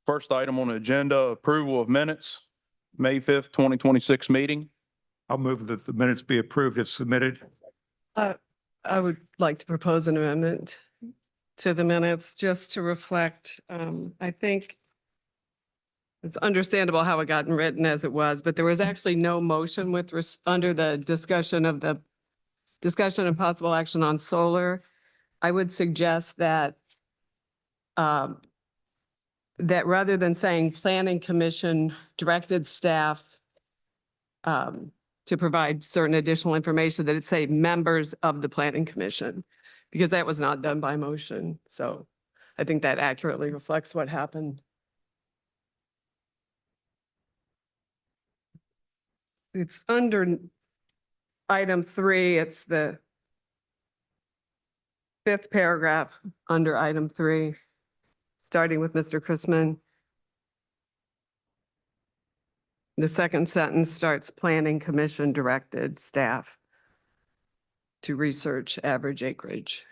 First item on the agenda, approval of minutes, May 5th, 2026 meeting. I'll move that the minutes be approved as submitted. I would like to propose an amendment to the minutes just to reflect, I think it's understandable how it got written as it was, but there was actually no motion under the discussion of the discussion and possible action on solar. I would suggest that that rather than saying planning commission directed staff to provide certain additional information, that it say members of the planning commission, because that was not done by motion. So I think that accurately reflects what happened. It's under item 3. It's the 5th paragraph under item 3, starting with Mr. Chrisman. The second sentence starts planning commission directed staff to research average acreage.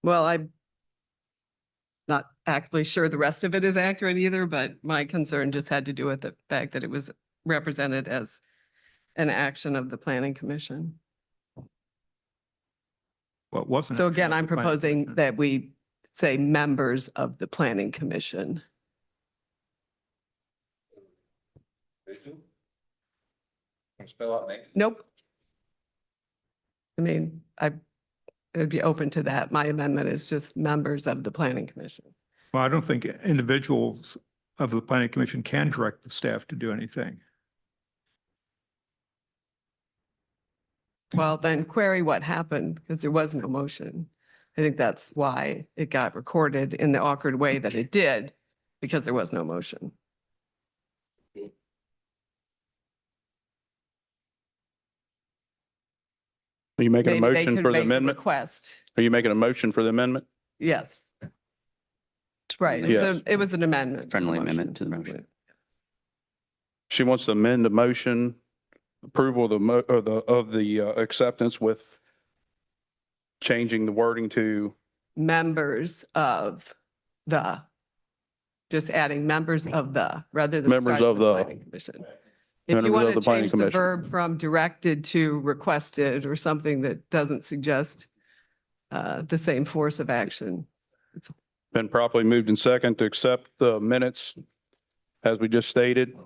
Well, I'm not actually sure the rest of it is accurate either, but my concern just had to do with the fact that it was represented as an action of the planning commission. Well, it wasn't. So actually again, of I'm the planning proposing commission. that we say members of the planning commission. Spell out name. Nope. I mean, I would be open to that. My amendment is just members of the planning commission. Well, I don't think individuals of the planning commission can direct the staff to do anything. Well, then query what happened because there was no motion. I think that's why it got recorded in the awkward way that it did, because there was no motion. Are you making a Maybe they motion could for the make a amendment? request. Are you making a motion for the amendment? Yes. Right. Yes. It was an amendment. Friendly amendment to the motion. She wants to amend the motion, approval of the acceptance with changing the wording to Members of the, just adding members of the, rather than. Members starting of with the- planning commission. If you Members want of to the planning change the commission. verb from directed to requested or something that doesn't suggest the same force of action. been properly moved in second to accept the minutes as we just stated,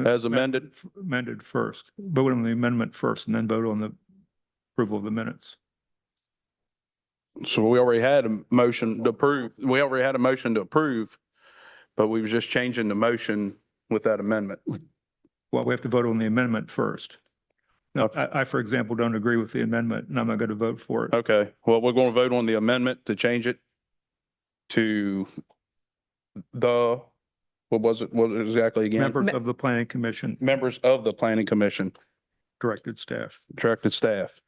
as amended. Amended first. Vote on the amendment first and then vote on the approval of the minutes. So we already had a motion to approve. We already had a motion to approve, but we was just changing the motion with that amendment. Well, we have to vote on the amendment first. Now, I, for example, don't agree with the amendment and I'm not going to vote for it. Okay, well, we're going to vote on the amendment to change it to the, what was it exactly again? Members of the planning commission, Members of the planning commission, directed staff. directed staff.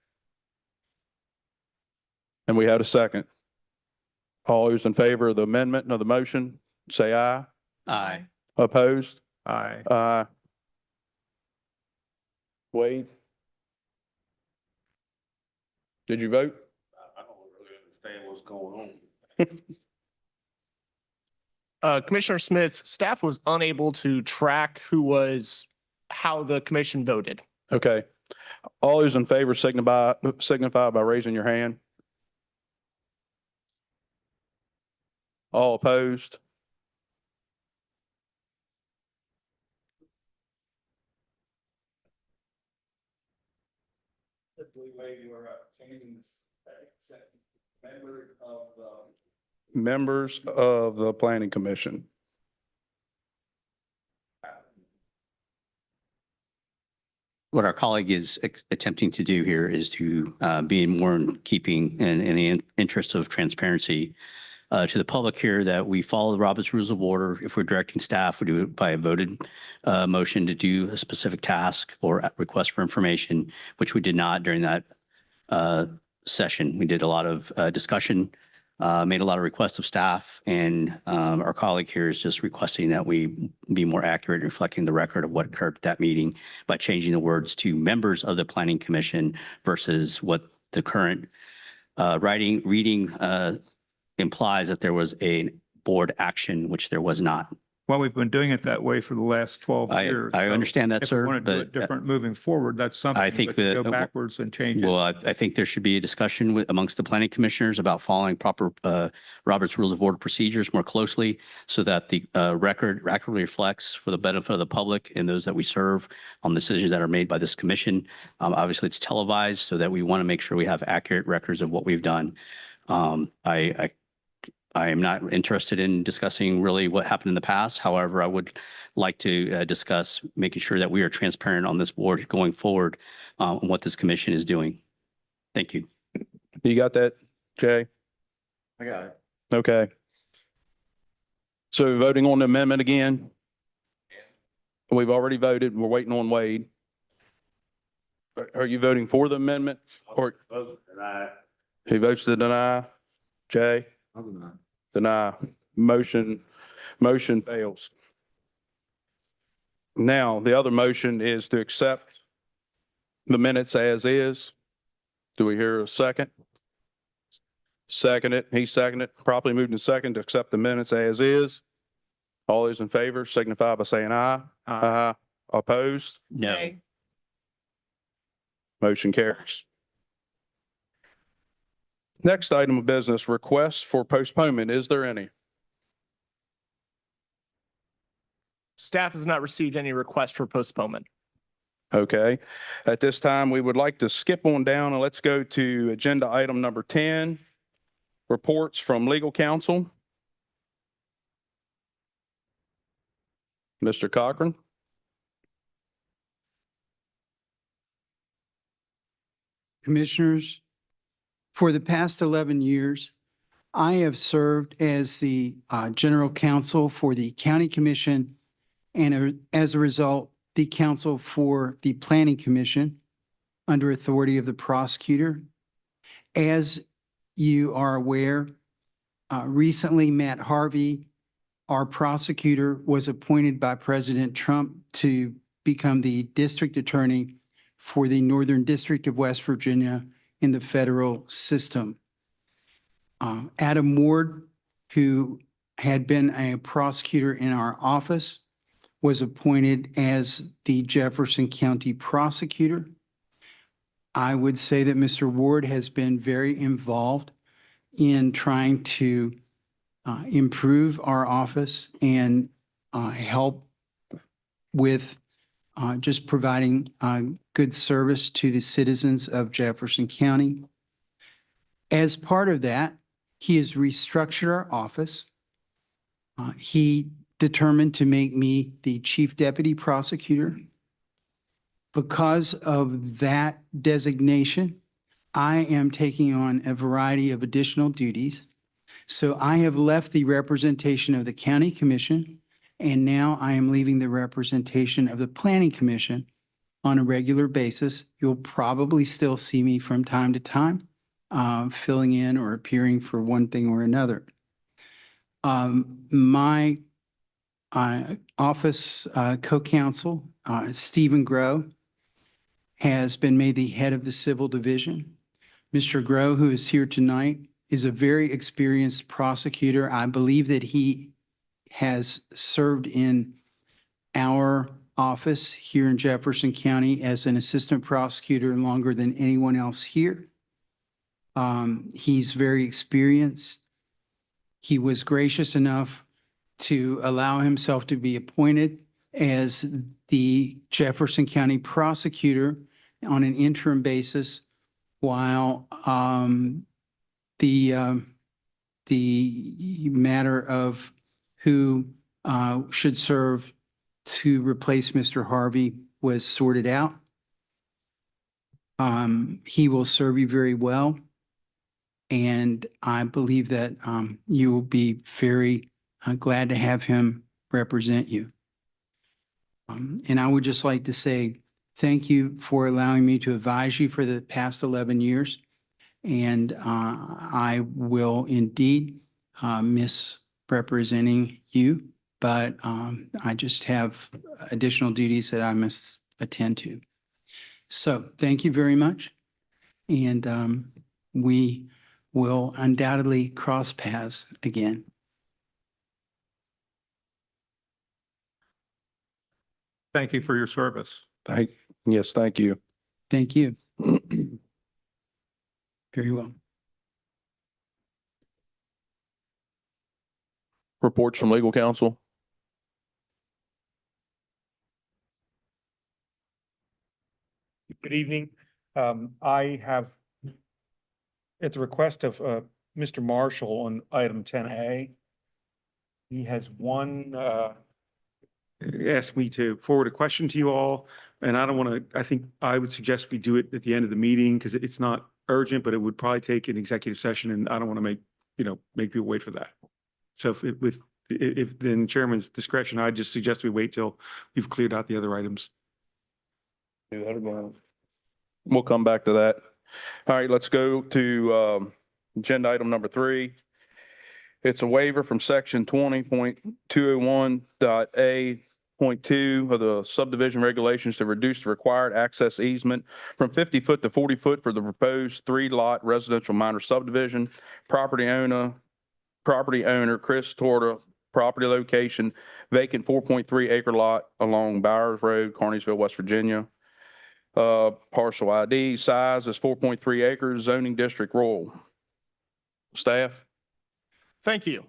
And we had a second. All those in favor of the amendment of the motion, say aye. Aye. Opposed? Aye. Aye. Wade? Did you vote? I don't really understand what's going on. Commissioner Smith, staff was unable to track how the commission voted. Okay. All those in favor signify by raising your hand. All opposed? Members of the planning commission. What our colleague is attempting to do here is to be more in keeping in the interest of transparency to the public here, that we follow the Robert's Rules of Order. If we're directing staff, we do it by a voted motion to do a specific task or request for information, which we did not during that session. We did a lot of discussion, made a lot of requests of staff, and our colleague here is just requesting that we be more accurate in reflecting the record of what occurred at that meeting by changing the words to members of the Planning Commission versus what the current reading implies that there was a board action, which there was not. Well, we've been doing it that way for the last 12 I years. I so understand that, If we sir, want to do it but different moving forward, that's something. think but to that- Go backwards and change it. well, I think there should be a discussion with amongst the planning commissioners about following proper Robert's Rules of Order procedures more closely so that the record accurately reflects for the benefit of the public and those that we serve on decisions that are made by this commission. Obviously, it's televised so that we want to make sure we have accurate records of what we've done. I am not interested in discussing really what happened in the past. However, I would like to discuss making sure that we are transparent on this board going forward on what this commission is doing. Thank you. You got that, Jay? I got it. Okay. So voting on the amendment again? We've already voted. We're waiting on Wade. Are you voting for the amendment or he votes to deny? Jay? Deny. Motion fails. Now, the other motion is to accept the minutes as is. Do we hear a second? Second it. He seconded. Properly moved and second to accept the minutes as is. All those in favor signify by saying aye. Aye. Opposed? No. Okay. Motion carries. Next item of business, requests for postponement. Is there any? Staff has not received any requests for postponement. Okay. At this time, we would like to skip on down and let's go to agenda item number 10, reports from legal counsel. Mr. Cochran? Commissioners, for the past 11 years, I have served as the general counsel for the county commission and as a result, the counsel for the planning commission under authority of the prosecutor. As you are aware, recently Matt Harvey, our prosecutor, was appointed by President Trump to become the district attorney for the Northern District of West Virginia in the federal system. Adam Ward, who had been a prosecutor in our office, was appointed as the Jefferson County prosecutor. I would say that Mr. Ward has been very involved in trying to improve our office and help with just providing good service to the citizens of Jefferson County. As part of that, he has restructured our office. He determined to make me the chief deputy prosecutor. Because of that designation, I am taking on a variety of additional duties. So I have left the representation of the county commission, and now I am leaving the representation of the planning commission on a regular basis. You'll probably still see me from time to time, filling in or appearing for one thing or another. My office co-counsel, Stephen Groh, has been made the head of the civil division. Mr. Groh, who is here tonight, is a very experienced prosecutor. I believe that he has served in our office here in Jefferson County as an assistant prosecutor longer than anyone else here. He's very experienced. He was gracious enough to allow himself to be appointed as the Jefferson County prosecutor on an interim basis while the matter of who should serve to replace Mr. Harvey was sorted out. He will serve you very well. And I believe that you will be very glad to have him represent you. And I would just like to say thank you for allowing me to advise you for the past 11 years. And I will indeed miss representing you, but I just have additional duties that I must attend to. So thank you very much. And we will undoubtedly cross paths again. Thank you for your service. Yes, thank you. Thank you. Very well. Reports from legal counsel. Good evening. I have, at the request of Mr. Marshall on item 10A, he has asked me to forward a question to you all, and I don't want to, I think I would suggest we do it at the end of the meeting because it's not urgent, but it would probably take an executive session, and I don't want to make people wait for that. So if then chairman's discretion, I just suggest we wait till we've cleared out the other items. We'll come back to that. All right, let's go to agenda item number 3. It's a waiver from section 20.201.A.2 of the subdivision regulations to reduce the required access easement from 50 foot to 40 foot for the proposed 3-lot residential minor subdivision. Property owner Chris Torta, property location vacant 4.3 acre lot along Bowers Road, Carneysville, West Virginia. Parcel ID size is 4.3 acres, zoning district rural. Staff? Thank you.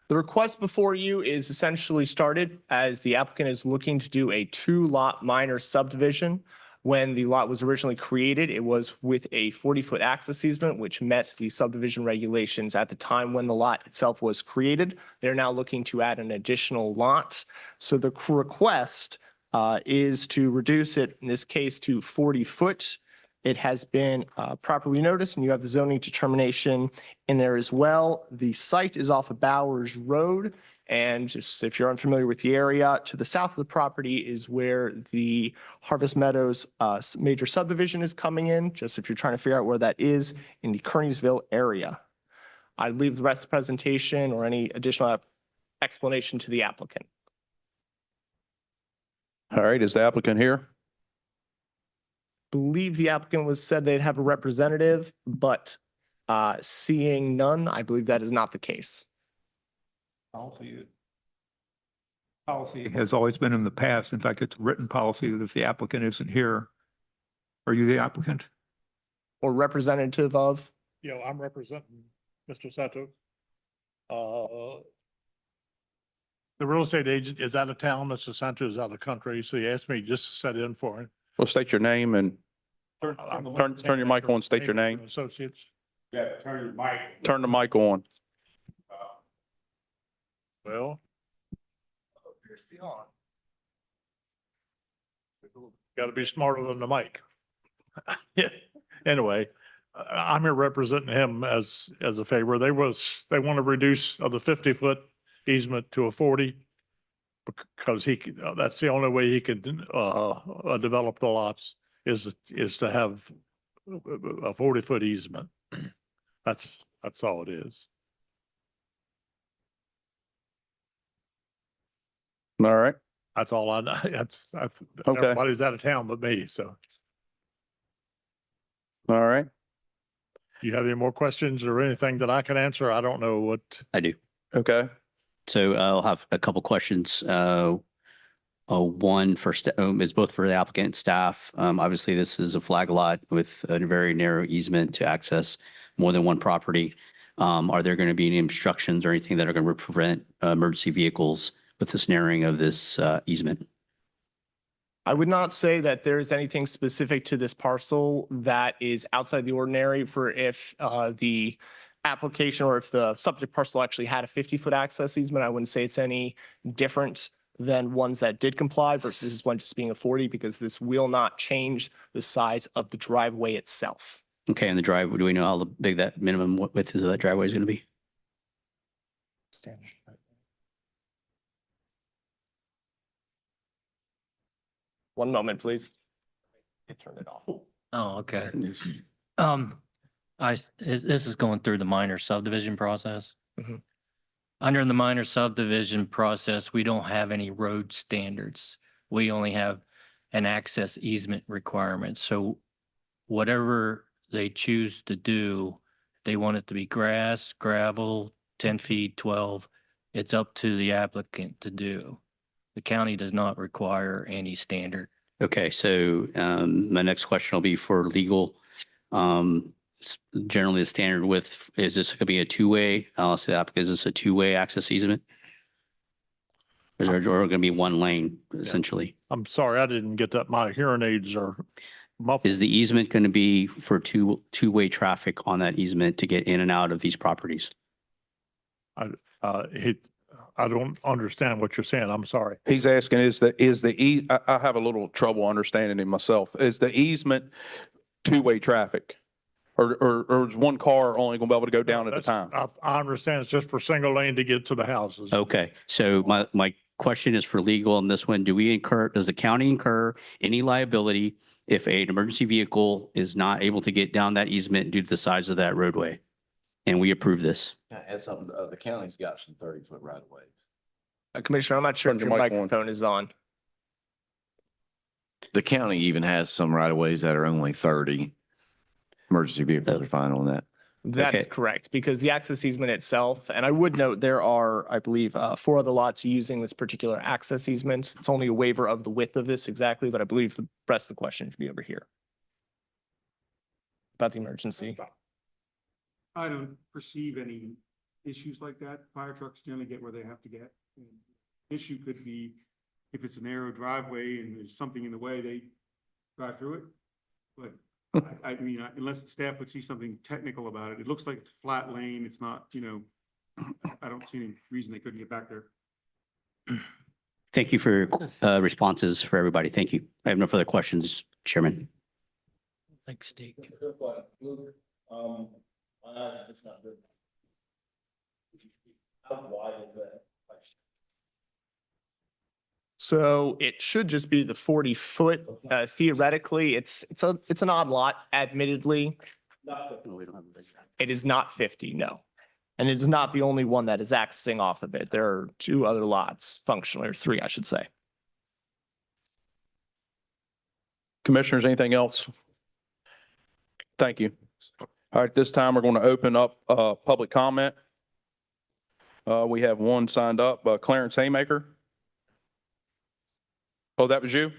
The request before you is essentially started as the applicant is looking to do a 2-lot minor subdivision. When the lot was originally created, it was with a 40-foot access easement, which met the subdivision regulations at the time when the lot itself was created. They're now looking to add an additional lot. So the request is to reduce it, in this case, to 40 foot. It has been properly noticed, and you have the zoning determination in there as well. The site is off of Bowers Road, and just if you're unfamiliar with the area, to the south of the property is where the Harvest Meadows major subdivision is coming in, just if you're trying to figure out where that is in the Kearneysville area. I'd leave the rest of the presentation or any additional explanation to the applicant. All right, is the applicant here? Believe the applicant was said they'd have a representative, but seeing none, I believe that is not the case. Policy has always been in the past. In fact, it's a written policy that if the applicant isn't here, are you the applicant? Or representative of, Yeah, I'm representing Mr. Sato. The real estate agent is out of town. Mr. Santo is out of the country, so he asked me just to set in for him. Well, state your name and turn your mic on, state your name. Associates. Yeah, turn your mic. Turn the mic on. Well, got to be smarter than the mic. Anyway, I'm here representing him as a favor. They want to reduce of the 50-foot easement to a 40 because that's the only way he can develop the lots is to have a 40-foot easement. That's all it is. All right. That's all I know. That's Okay. everybody's out of town but me. So All right. you have any more questions or anything that I can answer? I don't know what. I do. Okay. So I'll have a couple questions. One for is both for the applicant and staff. Obviously, this is a flag lot with a very narrow easement to access more than one property. Are there going to be any obstructions or anything that are going to prevent emergency vehicles with this narrowing of this easement? I would not say that there's anything specific to this parcel that is outside the ordinary for if the application or if the subject parcel actually had a 50-foot access easement. I wouldn't say it's any different than ones that did comply versus this one just being a 40 because this will not change the size of the driveway itself. Okay, and the driveway, do we know how big that minimum width of that driveway is going to be? One moment, please. Turn it off. Oh, okay. This is going through the minor subdivision process. Mhm. Under the minor subdivision process, we don't have any road standards. We only have an access easement requirement. So whatever they choose to do, They want it to be grass, gravel, 10 feet, 12. It's up to the applicant to do. The county does not require any standard. Okay, so my next question will be for legal. Generally, the standard width, is this going to be a two-way? I'll ask the applicant, is this a two-way access easement? Is there going to be one lane essentially? I'm sorry, I didn't get that. My hearing aids are muffled. Is the easement going to be for two-way traffic on that easement to get in and out of these properties? I don't understand what you're saying. I'm sorry. He's asking, I have a little trouble understanding it myself. Is the easement two-way traffic? Or is one car only going to be able to go down at a time? I understand it's just for single lane to get to the houses. Okay, so my question is for legal on this one. Does the county incur any liability if an emergency vehicle is not able to get down that easement due to the size of that roadway? And we approve this. And something, the county's got some 30-foot right of ways. Commissioner, I'm not sure Turn if your your mic on. microphone is on. The county even has some right of ways that are only 30. Emergency vehicles are fine on that. That is Okay. correct, because the access easement itself, and I would note there are, I believe, 4 other lots using this particular access easement. It's only a waiver of the width of this exactly, but I believe the rest of the question should be over here. About the emergency. I don't perceive any issues like that. Fire trucks generally get where they have to get. And issue could be if it's a narrow driveway and there's something in the way, they drive through it. But I mean, unless the staff would see something technical about it, it looks like it's a flat lane. It's not, I don't see any reason they couldn't get back there. Thank you for your responses for everybody. Thank you. I have no further questions, Chairman. Like steak. So it should just be the 40-foot. Theoretically, it's an odd lot, admittedly. It is not 50, no. And it is not the only one that is accessing off of it. There are 2 other lots functionally, or 3, I should say. Commissioners, anything else? Thank you. All right, this time we're going to open up public comment. We have one signed up, Clarence Haymaker. Oh, that was you?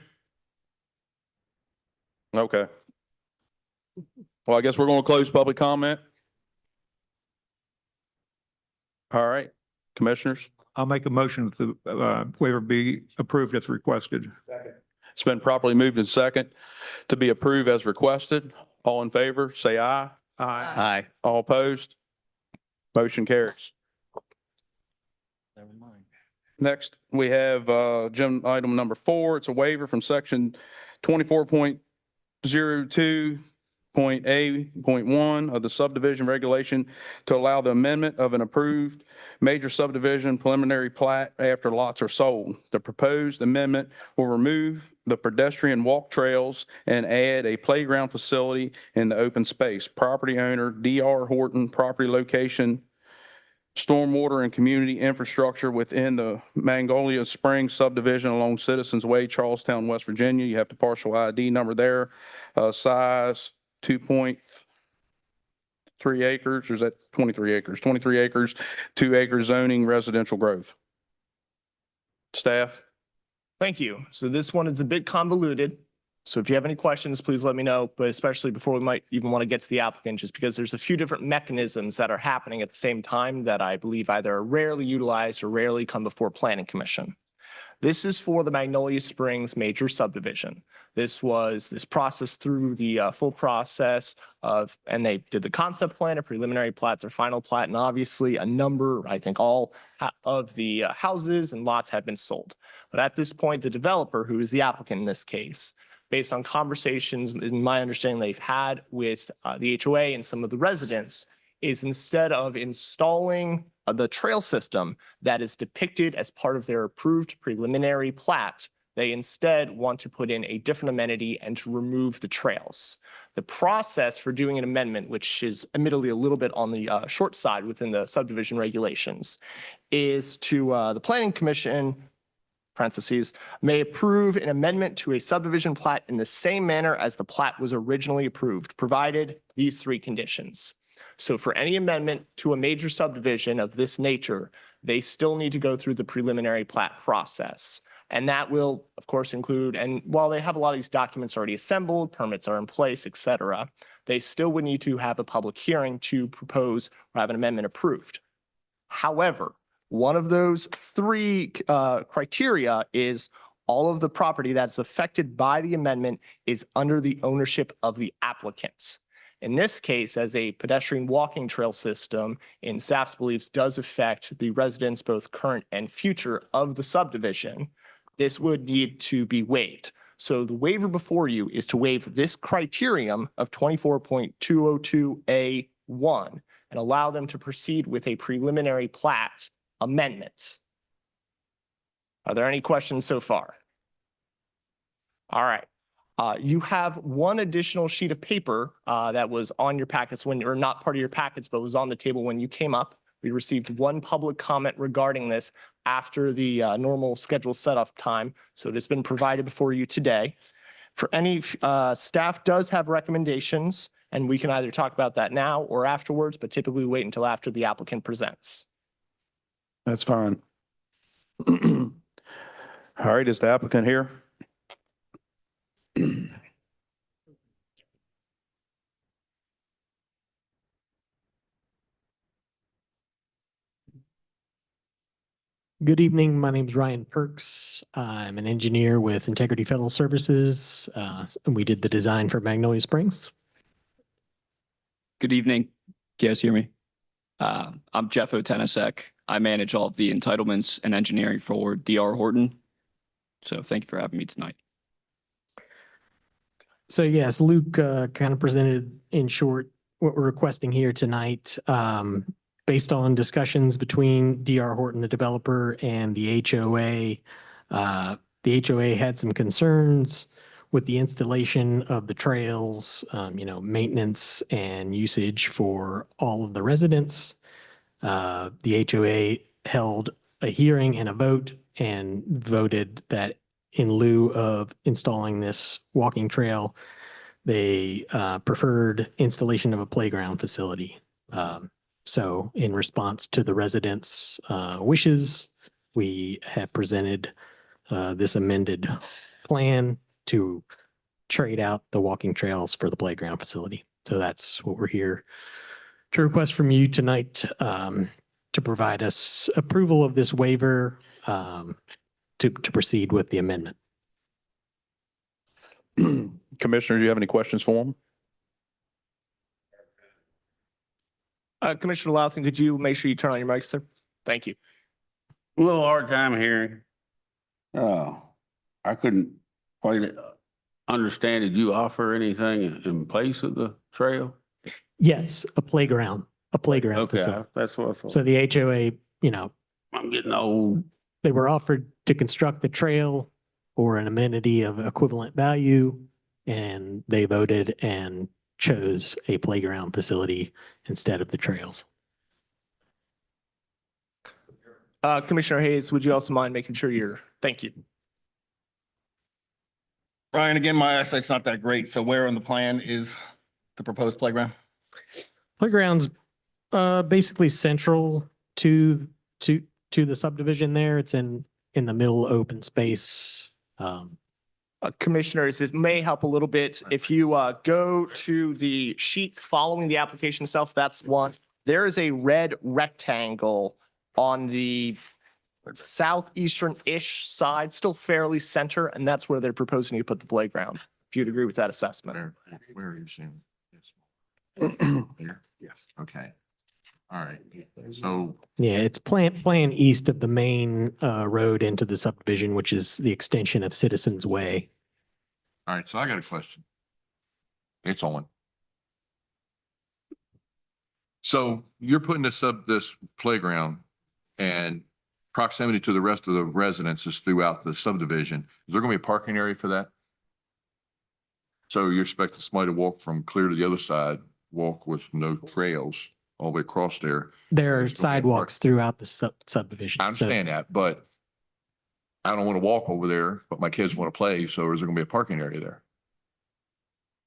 Okay. Well, I guess we're going to close public comment. All right, commissioners, I'll make a motion that the waiver be approved as requested. it's been properly moved and second to be approved as requested. All in favor, say aye. Aye. Aye. All opposed? Motion carries. Never mind. Next, we have agenda item number 4. It's a waiver from section 24.02.A.1 of the subdivision regulation to allow the amendment of an approved major subdivision preliminary plat after lots are sold. The proposed amendment will remove the pedestrian walk trails and add a playground facility in the open space. Property owner D.R. Horton, property location stormwater and community infrastructure within the Magnolia Springs subdivision along Citizens Way, Charlestown, West Virginia. You have the partial ID number there. Size 2.3 acres, or is that 23 acres? 23 acres, 2 acre zoning, residential growth. Staff? Thank you. So this one is a bit convoluted. So if you have any questions, please let me know, but especially before we might even want to get to the applicant, just because there's a few different mechanisms that are happening at the same time that I believe either are rarely utilized or rarely come before Planning Commission. This is for the Magnolia Springs major subdivision. This was this process through the full process of, and they did the concept plan, a preliminary plat, their final plat, and obviously a number, I think all of the houses and lots have been sold. But at this point, the developer, who is the applicant in this case, based on conversations, in my understanding they've had with the HOA and some of the residents, is instead of installing the trail system that is depicted as part of their approved preliminary plat, they instead want to put in a different amenity and to remove the trails. The process for doing an amendment, which is admittedly a little bit on the short side within the subdivision regulations, is to the Planning Commission, parentheses, may approve an amendment to a subdivision plat in the same manner as the plat was originally approved, provided these 3 conditions. So for any amendment to a major subdivision of this nature, they still need to go through the preliminary plat process. And that will, of course, include, and while they have a lot of these documents already assembled, permits are in place, et cetera, they still would need to have a public hearing to propose or have an amendment approved. However, one of those three criteria is all of the property that's affected by the amendment is under the ownership of the applicants. In this case, as a pedestrian walking trail system, in staff's beliefs does affect the residents, both current and future of the subdivision, this would need to be waived. So the waiver before you is to waive this criterion of 24.202A1 and allow them to proceed with a preliminary plat amendment. Are there any questions so far? All right. You have one additional sheet of paper that was on your packets when, or not part of your packets, but was on the table when you came up. We received one public comment regarding this after the normal schedule setup time. So it has been provided before you today. For any, staff does have recommendations, and we can either talk about that now or afterwards, but typically wait until after the applicant presents. That's fine. All right, is the applicant here? Good evening. My name is Ryan Perks. I'm an engineer with Integrity Federal Services. And we did the design for Magnolia Springs. Good evening. Can you guys hear me? I'm Jeff Otenisek. I manage all of the entitlements and engineering for DR Horton. So thank you for having me tonight. So yes, Luke kind of presented in short what we're requesting here tonight. Based on discussions between DR Horton, the developer, and the HOA had some concerns with the installation of the trails, maintenance and usage for all of the residents. The HOA held a hearing and a vote and voted that in lieu of installing this walking trail, they preferred installation of a playground facility. So in response to the residents' wishes, we have presented this amended plan to trade out the walking trails for the playground facility. So that's what we're here to request from you tonight, to provide us approval of this waiver to proceed with the amendment. Commissioner, do you have any questions for him? Commissioner Louthan, could you make sure you turn on your mic, sir? Thank you. A little hard time hearing. I couldn't quite understand. Did you offer anything in place of the trail? Yes, a playground Okay, facility. that's what I thought. So the HOA, I'm getting old. they were offered to construct the trail or an amenity of equivalent value, and they voted and chose a playground facility instead of the trails. Commissioner Hayes, would you also mind making sure thank you. Ryan, again, my eyesight's not that great. So where on the plan is the proposed playground? Playground's basically central to the subdivision there. It's in the middle open space. Commissioners, it may help a little bit if you go to the sheet following the application itself. That's one. There is a red rectangle on the southeastern-ish side, still fairly center, and that's where they're proposing to put the playground. If you'd agree with that assessment. Where are you seeing? Here? Yes. Okay. All right. So Yeah, it's plan east of the main road into the subdivision, which is the extension of Citizens Way. all right, so I got a question. It's on. So you're putting this playground and proximity to the rest of the residences throughout the subdivision. Is there going to be a parking area for that? So you're expecting somebody to walk from clear to the other side, walk with no trails all the way across there? There are There's gonna be a park- sidewalks throughout the subdivision. I So understand that, but I don't want to walk over there, but my kids want to play. So is there going to be a parking area there?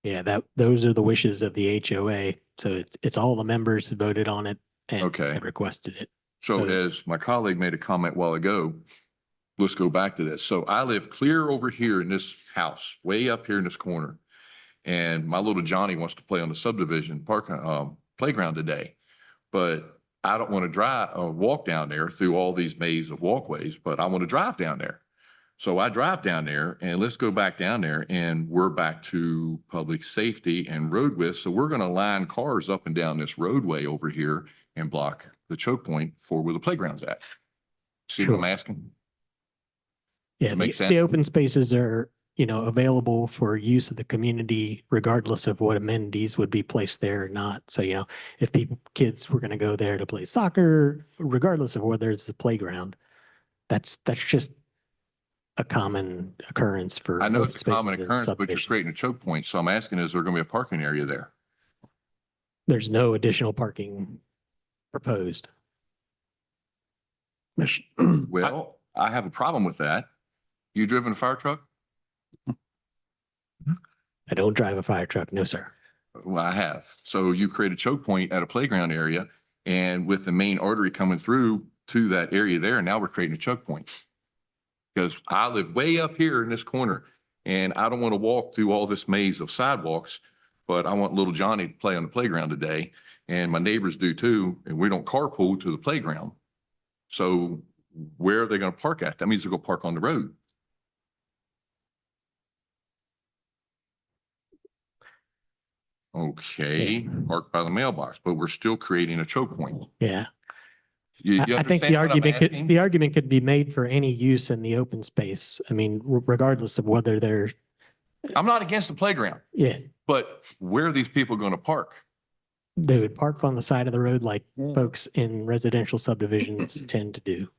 Yeah, those are the wishes of the HOA. So it's all the members who voted on it and Okay. and requested it. So So- as my colleague made a comment a while ago, let's go back to this. So I live clear over here in this house, way up here in this corner. And my little Johnny wants to play on the subdivision playground today. But I don't want to drive or walk down there through all these maze of walkways, but I want to drive down there. So I drive down there and let's go back down there and we're back to public safety and road width. So we're going to line cars up and down this roadway over here and block the choke point for where the playground's at. See what I'm Sure. asking? Yeah, it make the sense? open spaces are, available for use of the community regardless of what amenities would be placed there or not. So, if kids were going to go there to play soccer, regardless of whether it's a playground, that's just a common occurrence for. I know open it's a common spaces in occurrence, but you're subdivisions. creating a choke point. So I'm asking, is there going to be a parking area there? There's no additional parking proposed. Well, I have a problem with that. You driven a fire truck? I don't drive a fire truck. No, sir. Well, I have. So you create a choke point at a playground area and with the main artery coming through to that area there, now we're creating a choke point. Because I live way up here in this corner and I don't want to walk through all this maze of sidewalks, but I want little Johnny to play on the playground today and my neighbors do too, and we don't carpool to the playground. So where are they going to park at? That means they're going to park on the road. Okay, park by the mailbox, but we're still creating a choke point. Yeah. You I think understand the what I'm asking? the argument could be made for any use in the open space. I mean, regardless of whether they're, I'm not against the playground, yeah, but where are these people going to park? they would park on the side of the road like folks in residential subdivisions tend to do.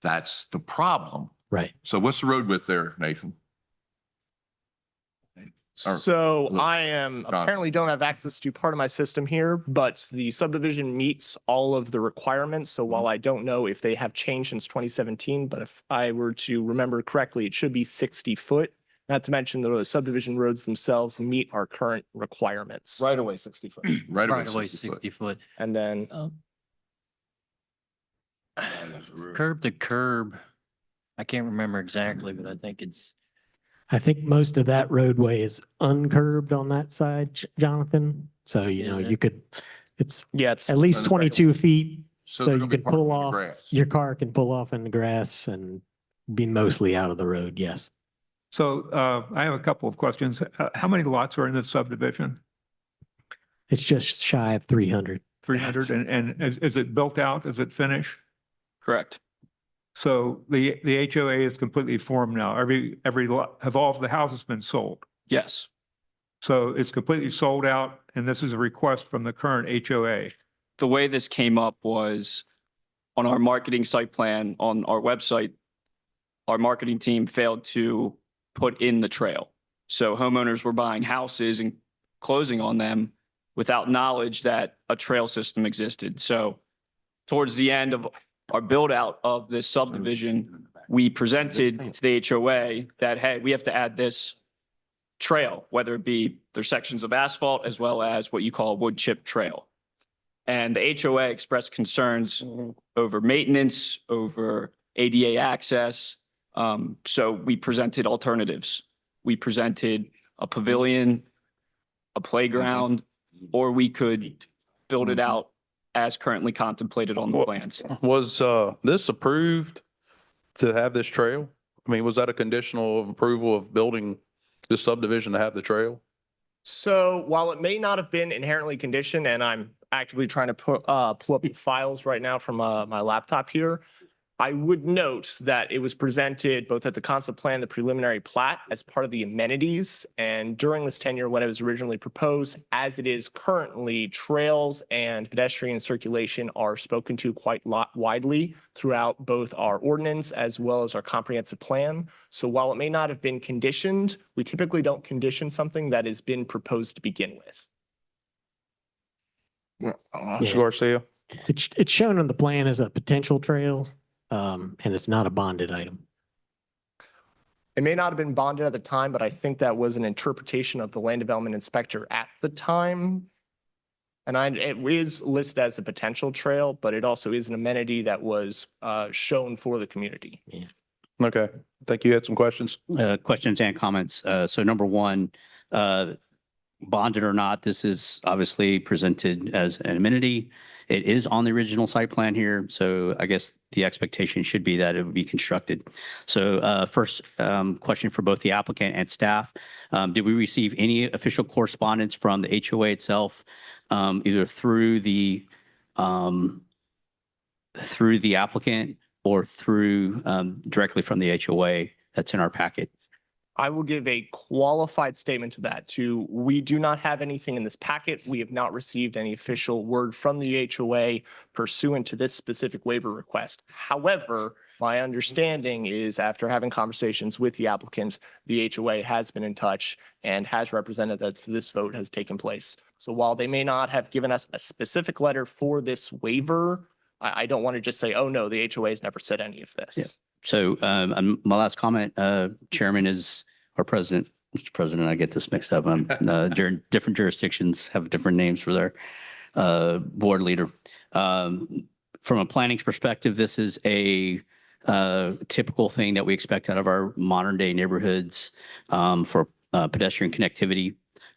That's the problem. Right. So what's the road width there, Nathan? Or- So look, I am John. apparently don't have access to part of my system here, but the subdivision meets all of the requirements. So while I don't know if they have changed since 2017, but if I were to remember correctly, it should be 60 foot. Not to mention the subdivision roads themselves meet our current requirements. Right away, 60 foot. Right Right away, away, 60 foot. 60 foot. And then Curb to curb. I can't remember exactly, but I think I think most of that roadway is uncurbed on that side, Jonathan. So, Yeah. it's yeah, it's at least Under- 22 feet. So So they're you gonna be could parking pull in the off, grass. your car can pull off in the grass and be mostly out of the road. Yes. So I have a couple of questions. How many lots are in this subdivision? It's just shy of 300. 300, and is it built out? Is it finished? Correct. So the HOA is completely formed now. Every lot, have all of the houses been sold? Yes. So it's completely sold out, and this is a request from the current HOA. The way this came up was on our marketing site plan on our website, our marketing team failed to put in the trail. So homeowners were buying houses and closing on them without knowledge that a trail system existed. So towards the end of our build out of this subdivision, we presented to the HOA that, hey, we have to add this trail, whether it be there's sections of asphalt as well as what you call a wood chip trail. And the HOA expressed concerns over maintenance, over ADA access. So we presented alternatives. We presented a pavilion, a playground, or we could build it out as currently contemplated on the Well, plans. Was this approved to have this trail? I mean, was that a conditional approval of building this subdivision to have the trail? So while it may not have been inherently conditioned, and I'm actively trying to pull up the files right now from my laptop here, I would note that it was presented both at the concept plan, the preliminary plat as part of the amenities. And during this tenure, when it was originally proposed, as it is currently, trails and pedestrian circulation are spoken to quite widely throughout both our ordinance as well as our comprehensive plan. So while it may not have been conditioned, we typically don't condition something that has been proposed to begin with. Mr. Garcia? It's shown on the plan as a potential trail, and it's not a bonded item. It may not have been bonded at the time, but I think that was an interpretation of the land development inspector at the time. And it is listed as a potential trail, but it also is an amenity that was shown for the community. Okay, I think you had some questions. Questions and comments. So number one, bonded or not, this is obviously presented as an amenity. It is on the original site plan here, so I guess the expectation should be that it would be constructed. So first question for both the applicant and staff. Did we receive any official correspondence from the HOA itself, either through the applicant or through directly from the HOA that's in our packet? I will give a qualified statement to that too. We do not have anything in this packet. We have not received any official word from the HOA pursuant to this specific waiver request. However, my understanding is after having conversations with the applicant, the HOA has been in touch and has represented that this vote has taken place. So while they may not have given us a specific letter for this waiver, I don't want to just say, oh no, the HOA has never said any of this. Yeah. So my last comment, Chairman, is our president, Mr. President, I get this mixed up. Different jurisdictions have different names for their board leader. From a planning perspective, this is a typical thing that we expect out of our modern day neighborhoods for pedestrian connectivity.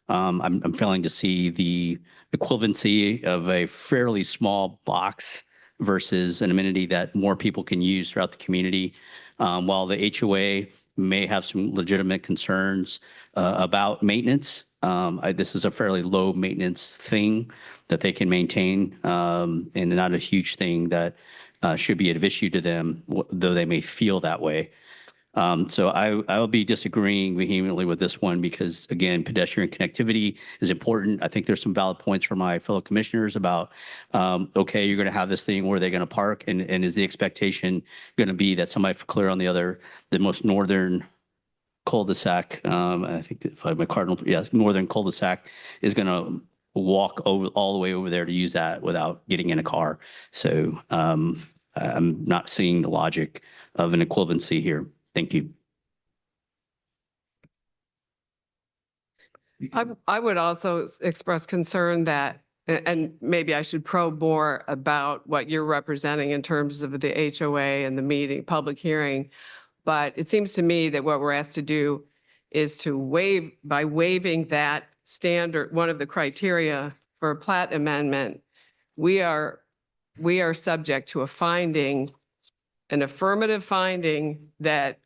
I'm failing to see the equivalency of a fairly small box versus an amenity that more people can use throughout the community. While the HOA may have some legitimate concerns about maintenance, this is a fairly low maintenance thing that they can maintain and not a huge thing that should be of issue to them, though they may feel that way. So I'll be disagreeing vehemently with this one because, again, pedestrian connectivity is important. I think there's some valid points for my fellow commissioners about, okay, you're going to have this thing where they're going to park, and is the expectation going to be that somebody clear on the most northern cul-de-sac, I think if I have my cardinal, yes, northern cul-de-sac is going to walk over all the way over there to use that without getting in a car. So I'm not seeing the logic of an equivalency here. Thank you. I would also express concern that, and maybe I should probe more about what you're representing in terms of the HOA and the meeting, public hearing. But it seems to me that what we're asked to do is to by waiving that standard, one of the criteria for a plat amendment, we are subject to a finding, an affirmative finding that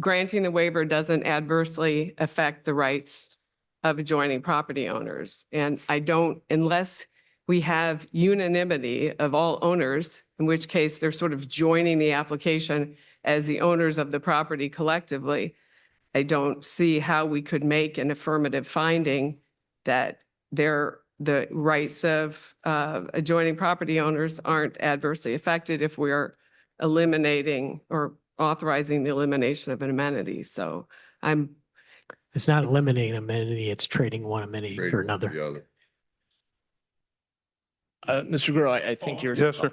granting the waiver doesn't adversely affect the rights of adjoining property owners. And unless we have unanimity of all owners, in which case they're sort of joining the application as the owners of the property collectively, I don't see how we could make an affirmative finding that the rights of adjoining property owners aren't adversely affected if we're eliminating or authorizing the elimination of an amenity. So It's not eliminating an amenity, it's trading one amenity for another. Mr. Guerrero, I think you're. Yes, sir.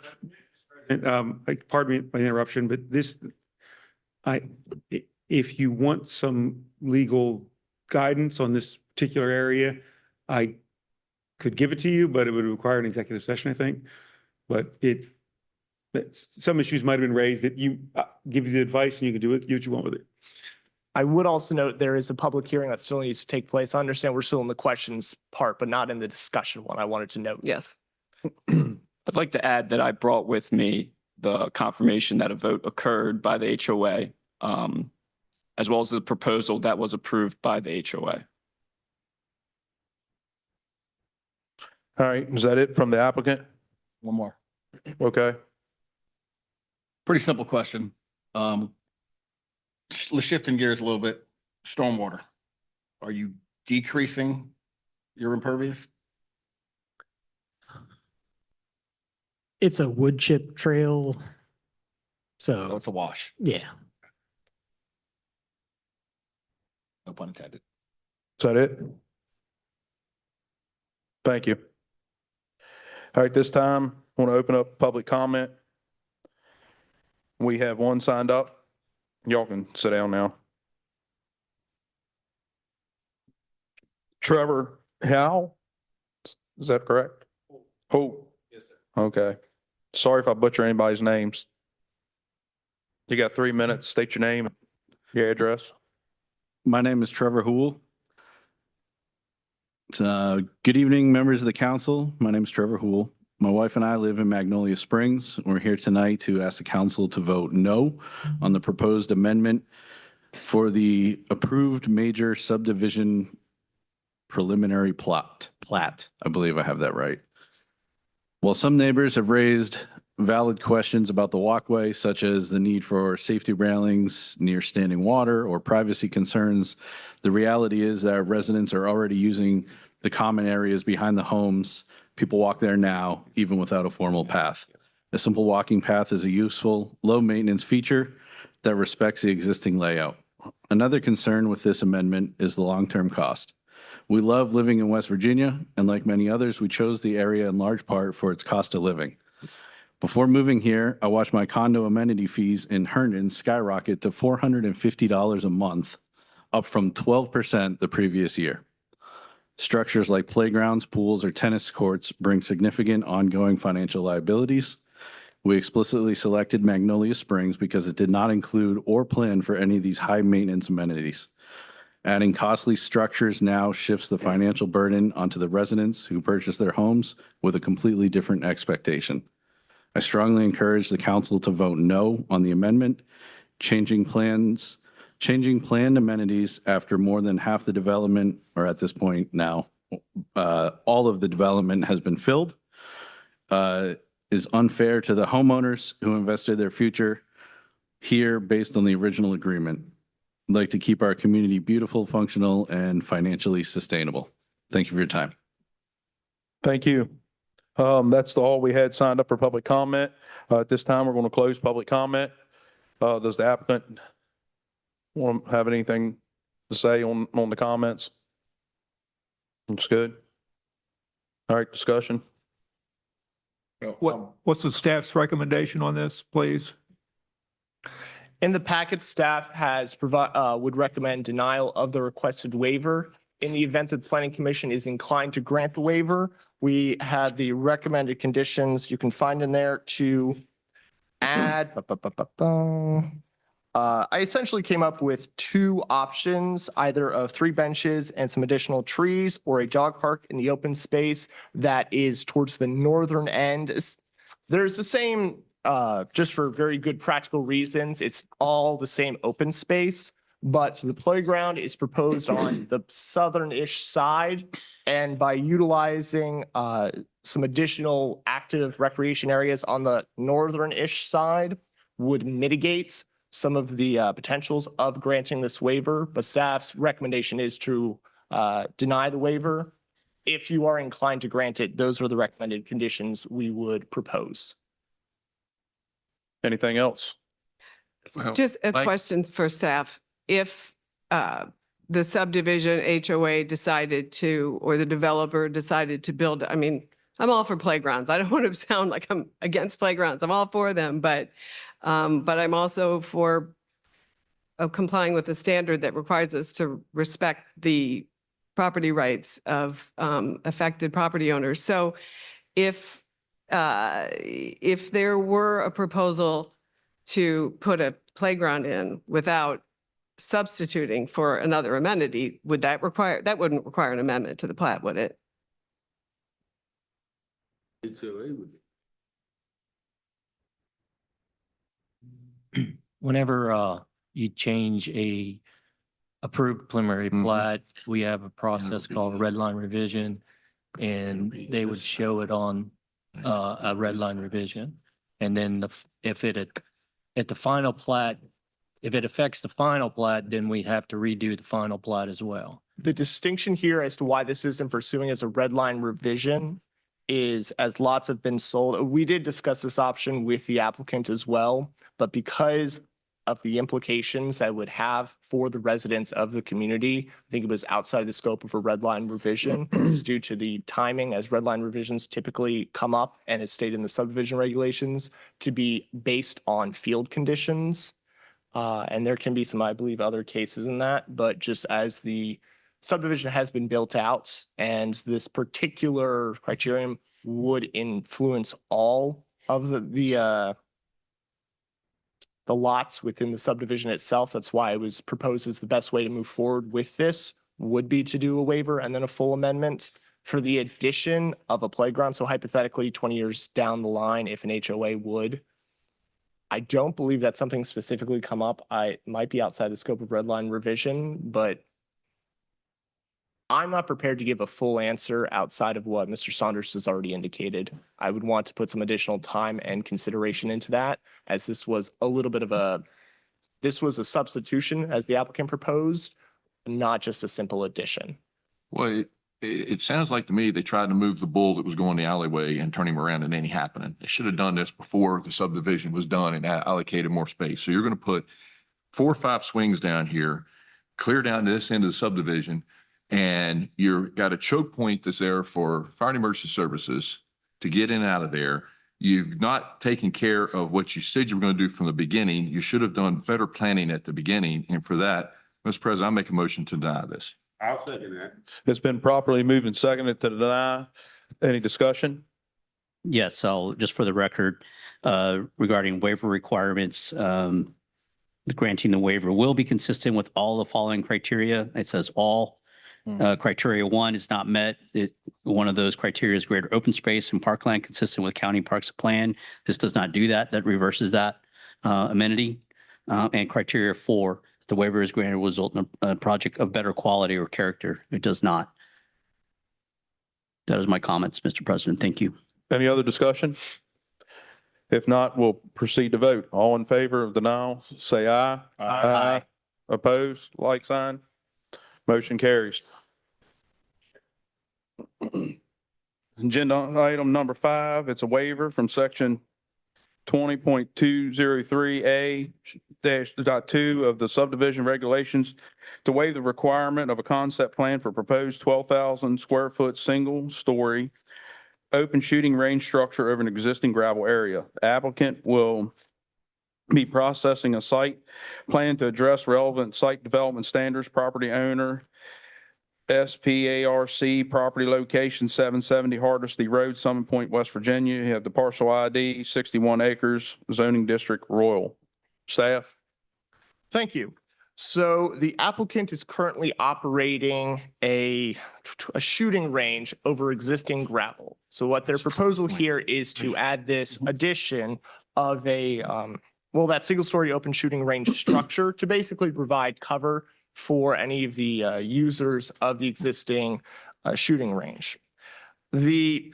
Pardon me, my interruption, but if you want some legal guidance on this particular area, I could give it to you, but it would require an executive session, I think. But some issues might have been raised that give you the advice and you can do what you want with it. I would also note there is a public hearing that still needs to take place. I understand we're still in the questions part, but not in the discussion one. I wanted to note. yes. I'd like to add that I brought with me the confirmation that a vote occurred by the HOA, as well as the proposal that was approved by the HOA. All right, is that it from the applicant? One more. Okay. Pretty simple question. Shifting gears a little bit, stormwater. Are you decreasing your impervious? It's a wood chip trail. So So, it's a wash, yeah. no pun intended. Is that it? Thank you. All right, this time, I want to open up public comment. We have one signed up. Y'all can sit down now. Trevor Howe? Is that correct? Hope? Yes, sir. Okay. Sorry if I butcher anybody's names. You got 3 minutes. State your name, your address. My name is Trevor Hool. Good evening, members of the council. My name is Trevor Hool. My wife and I live in Magnolia Springs. We're here tonight to ask the council to vote no on the proposed amendment for the approved major subdivision preliminary plat. I believe I have that right. While some neighbors have raised valid questions about the walkway, such as the need for safety railings near standing water or privacy concerns, the reality is that residents are already using the common areas behind the homes. People walk there now, even without a formal path. A simple walking path is a useful, low-maintenance feature that respects the existing layout. Another concern with this amendment is the long-term cost. We love living in West Virginia, and like many others, we chose the area in large part for its cost of living. Before moving here, I watched my condo amenity fees in Herndon skyrocket to $450 a month, up from 12% the previous year. Structures like playgrounds, pools, or tennis courts bring significant ongoing financial liabilities. We explicitly selected Magnolia Springs because it did not include or plan for any of these high-maintenance amenities. Adding costly structures now shifts the financial burden onto the residents who purchase their homes with a completely different expectation. I strongly encourage the council to vote no on the amendment. Changing planned amenities after more than half the development, or at this point now, all of the development has been filled, is unfair to the homeowners who invested their future here based on the original agreement. I'd like to keep our community beautiful, functional, and financially sustainable. Thank you for your time. Thank you. That's all we had signed up for public comment. At this time, we're going to close public comment. Does the applicant want to have anything to say on the comments? Looks good. All right, discussion. What's the staff's recommendation on this, please? In the packet, staff has would recommend denial of the requested waiver. In the event that the planning commission is inclined to grant the waiver, we had the recommended conditions you can find in there to add. I essentially came up with two options, either of 3 benches and some additional trees, or a dog park in the open space that is towards the northern end. There's the same, just for very good practical reasons, it's all the same open space, but the playground is proposed on the southern-ish side. And by utilizing some additional active recreation areas on the northern-ish side would mitigate some of the potentials of granting this waiver, but staff's recommendation is to deny the waiver. If you are inclined to grant it, those are the recommended conditions we would propose. Anything else? Just a question for staff. If the subdivision HOA decided to, or the developer decided to build, I mean, I'm all for playgrounds. I don't want to sound like I'm against playgrounds. I'm all for them, but I'm also for complying with the standard that requires us to respect the property rights of affected property owners. So if there were a proposal to put a playground in without substituting for another amenity, would that wouldn't require an amendment to the plat, would it? Whenever you change a approved preliminary plat, we have a process called red line revision, and they would show it on a red line revision. And then if it at the final plat, if it affects the final plat, then we have to redo the final plat as well. The distinction here as to why this isn't pursuing as a red line revision is, as lots have been sold, we did discuss this option with the applicant as well, but because of the implications that would have for the residents of the community, I think it was outside the scope of a red line revision. It was due to the timing, as red line revisions typically come up, and it's stated in the subdivision regulations to be based on field conditions. And there can be some, I believe, other cases in that, but just as the subdivision has been built out and this particular criterion would influence all of the lots within the subdivision itself. That's why it was proposed as the best way to move forward with this would be to do a waiver and then a full amendment for the addition of a playground. So hypothetically, 20 years down the line, if an HOA would, I don't believe that something specifically come up. I might be outside the scope of red line revision, but I'm not prepared to give a full answer outside of what Mr. Saunders has already indicated. I would want to put some additional time and consideration into that, as this was a little bit of this was a substitution as the applicant proposed, not just a simple addition. Well, it sounds like to me they tried to move the bull that was going the alleyway and turn him around and anything happening. They should have done this before the subdivision was done and allocated more space. So you're going to put 4 or 5 swings down here, clear down to this end of the subdivision, and you've got a choke point that's there for fire and emergency services to get in and out of there. You've not taken care of what you said you were going to do from the beginning. You should have done better planning at the beginning. And for that, Mr. President, I make a motion to deny this. I'll second that. It's been properly moved and seconded to deny. Any discussion? Yes, I'll, just for the record, regarding waiver requirements, granting the waiver will be consistent with all the following criteria. It says all. Criteria 1 is not met. One of those criteria is greater open space and parkland consistent with county parks plan. This does not do that. That reverses that amenity. And criteria 4, the waiver is granted will result in a project of better quality or character. It does not. That is my comments, Mr. President. Thank you. Any other discussion? If not, we'll proceed to vote. All in favor of denial, say aye. Aye. Opposed, like sign. Motion carries. Agenda item number 5, it's a waiver from section 20.203A-2 of the subdivision regulations to waive the requirement of a concept plan for proposed 12,000 square foot single story open shooting range structure over an existing gravel area. The applicant will be processing a site plan to address relevant site development standards. Property owner, SPARC, property location 770 Hardesty Road, Summit Point, West Virginia. You have the parcel ID, 61 acres, zoning district rural. Staff? Thank you. So the applicant is currently operating a shooting range over existing gravel. So what their proposal here is to add this addition of that single-story open shooting range structure to basically provide cover for any of the users of the existing shooting range. The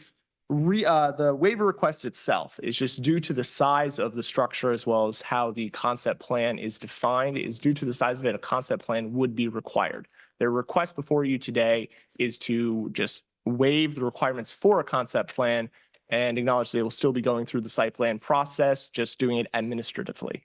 waiver request itself is just due to the size of the structure as well as how the concept plan is defined. Is due to the size of it, a concept plan would be required. Their request before you today is to just waive the requirements for a concept plan and acknowledge they will still be going through the site plan process, just doing it administratively.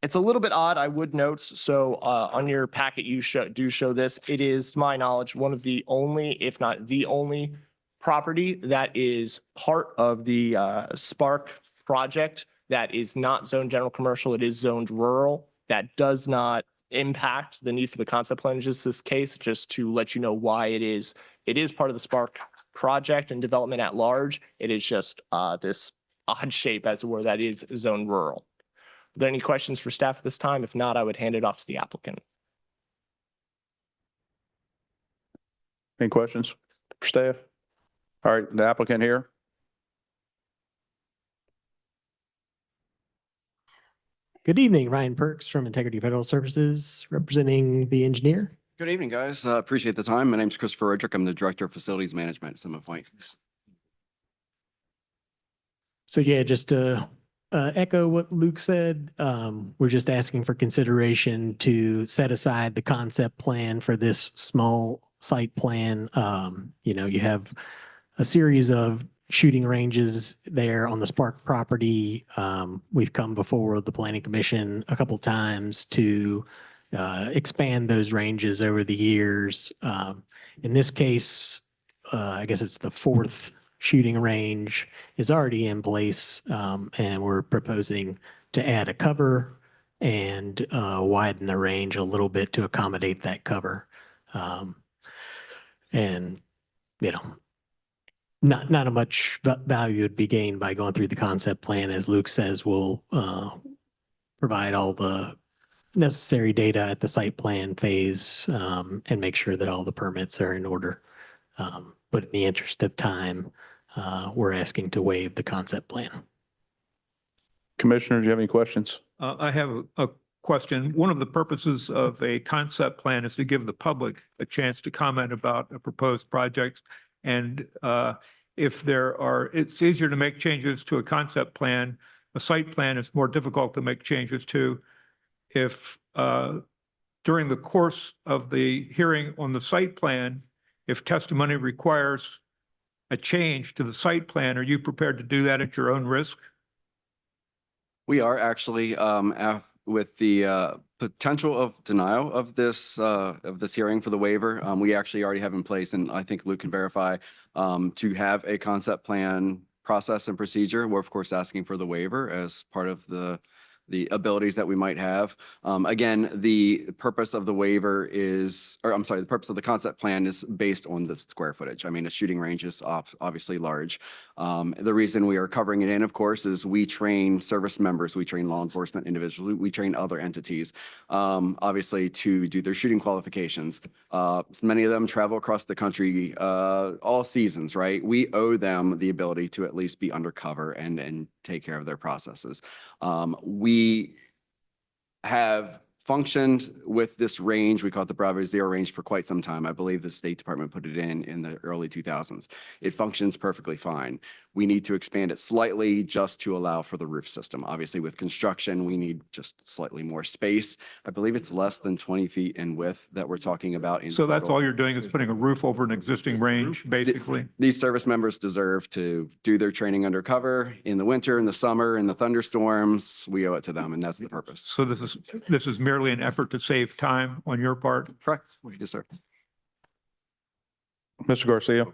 It's a little bit odd, I would note. So on your packet, you do show this. It is, to my knowledge, one of the only, if not the only property that is part of the Spark project that is not zoned general commercial. It is zoned rural. That does not impact the need for the concept plan in just this case, just to let you know why it is. It is part of the Spark project and development at large. It is just this odd shape, as it were, that is zoned rural. Are there any questions for staff at this time? If not, I would hand it off to the applicant. Any questions for staff? All right, the applicant here. Good evening, Ryan Perks from Integrity Federal Services, representing the engineer. Good evening, guys. Appreciate the time. My name is Christopher Roderick. I'm the Director of Facilities Management at Summit Point. So yeah, just to echo what Luke said, we're just asking for consideration to set aside the concept plan for this small site plan. You have a series of shooting ranges there on the Spark property. We've come before the Planning Commission a couple times to expand those ranges over the years. In this case, I guess it's the 4th shooting range is already in place, and we're proposing to add a cover and widen the range a little bit to accommodate that cover. And, you know, not a much value would be gained by going through the concept plan. As Luke says, we'll provide all the necessary data at the site plan phase and make sure that all the permits are in order. But in the interest of time, we're asking to waive the concept plan. Commissioner, do you have any questions? I have a question. One of the purposes of a concept plan is to give the public a chance to comment about a proposed project. And if there are, it's easier to make changes to a concept plan. A site plan is more difficult to make changes to. If during the course of the hearing on the site plan, if testimony requires a change to the site plan, are you prepared to do that at your own risk? We are actually, with the potential of denial of this hearing for the waiver, we actually already have in place, and I think Luke can verify, to have a concept plan process and procedure. We're of course asking for the waiver as part of the abilities that we might have. Again, the purpose of the waiver is, or I'm sorry, the purpose of the concept plan is based on the square footage. I mean, a shooting range is obviously large. The reason we are covering it in, of course, is we train service members, we train law enforcement individuals, we train other entities, obviously to do their shooting qualifications. Many of them travel across the country all seasons, right? We owe them the ability to at least be undercover and take care of their processes. We have functioned with this range, we call it the Bravo Zero range, for quite some time. I believe the State Department put it in the early 2000s. It functions perfectly fine. We need to expand it slightly just to allow for the roof system. Obviously, with construction, we need just slightly more space. I believe it's less than 20 feet in width that we're talking about. So that's all you're doing is putting a roof over an existing range, basically? These service members deserve to do their training undercover in the winter, in the summer, in the thunderstorms. We owe it to them, and that's the purpose. So this is merely an effort to save time on your part? Correct. Yes, sir. Mr. Garcia?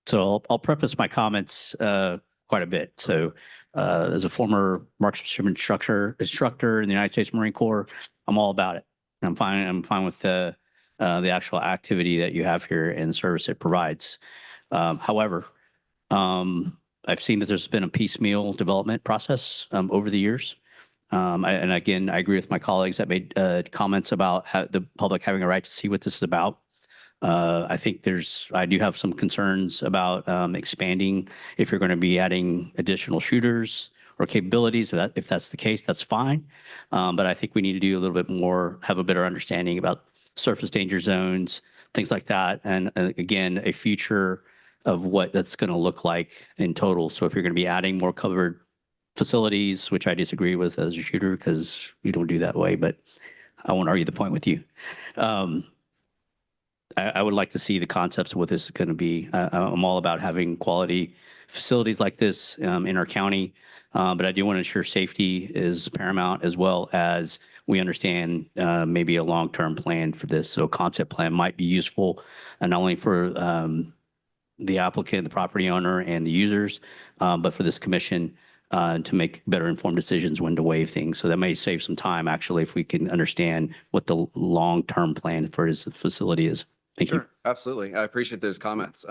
So I'll preface my comments quite a bit. So as a former marksmanship instructor in the United States Marine Corps, I'm all about it. I'm fine with the actual activity that you have here and the service it provides. However, I've seen that there's been a piecemeal development process over the years. And again, I agree with my colleagues that made comments about the public having a right to see what this is about. I think I do have some concerns about expanding if you're going to be adding additional shooters or capabilities. If that's the case, that's fine. But I think we need to do a little bit more, have a better understanding about surface danger zones, things like that. And again, a future of what that's going to look like in total. So if you're going to be adding more covered facilities, which I disagree with as a shooter because we don't do that way, but I won't argue the point with you. I would like to see the concepts of what this is going to be. I'm all about having quality facilities like this in our county, but I do want to ensure safety is paramount, as well as we understand maybe a long-term plan for this. So a concept plan might be useful, and not only for the applicant, the property owner, and the users, but for this commission to make better informed decisions when to waive things. So that may save some time, actually, if we can understand what the long-term plan for his facility is. Thank you. Sure, absolutely. I appreciate those comments.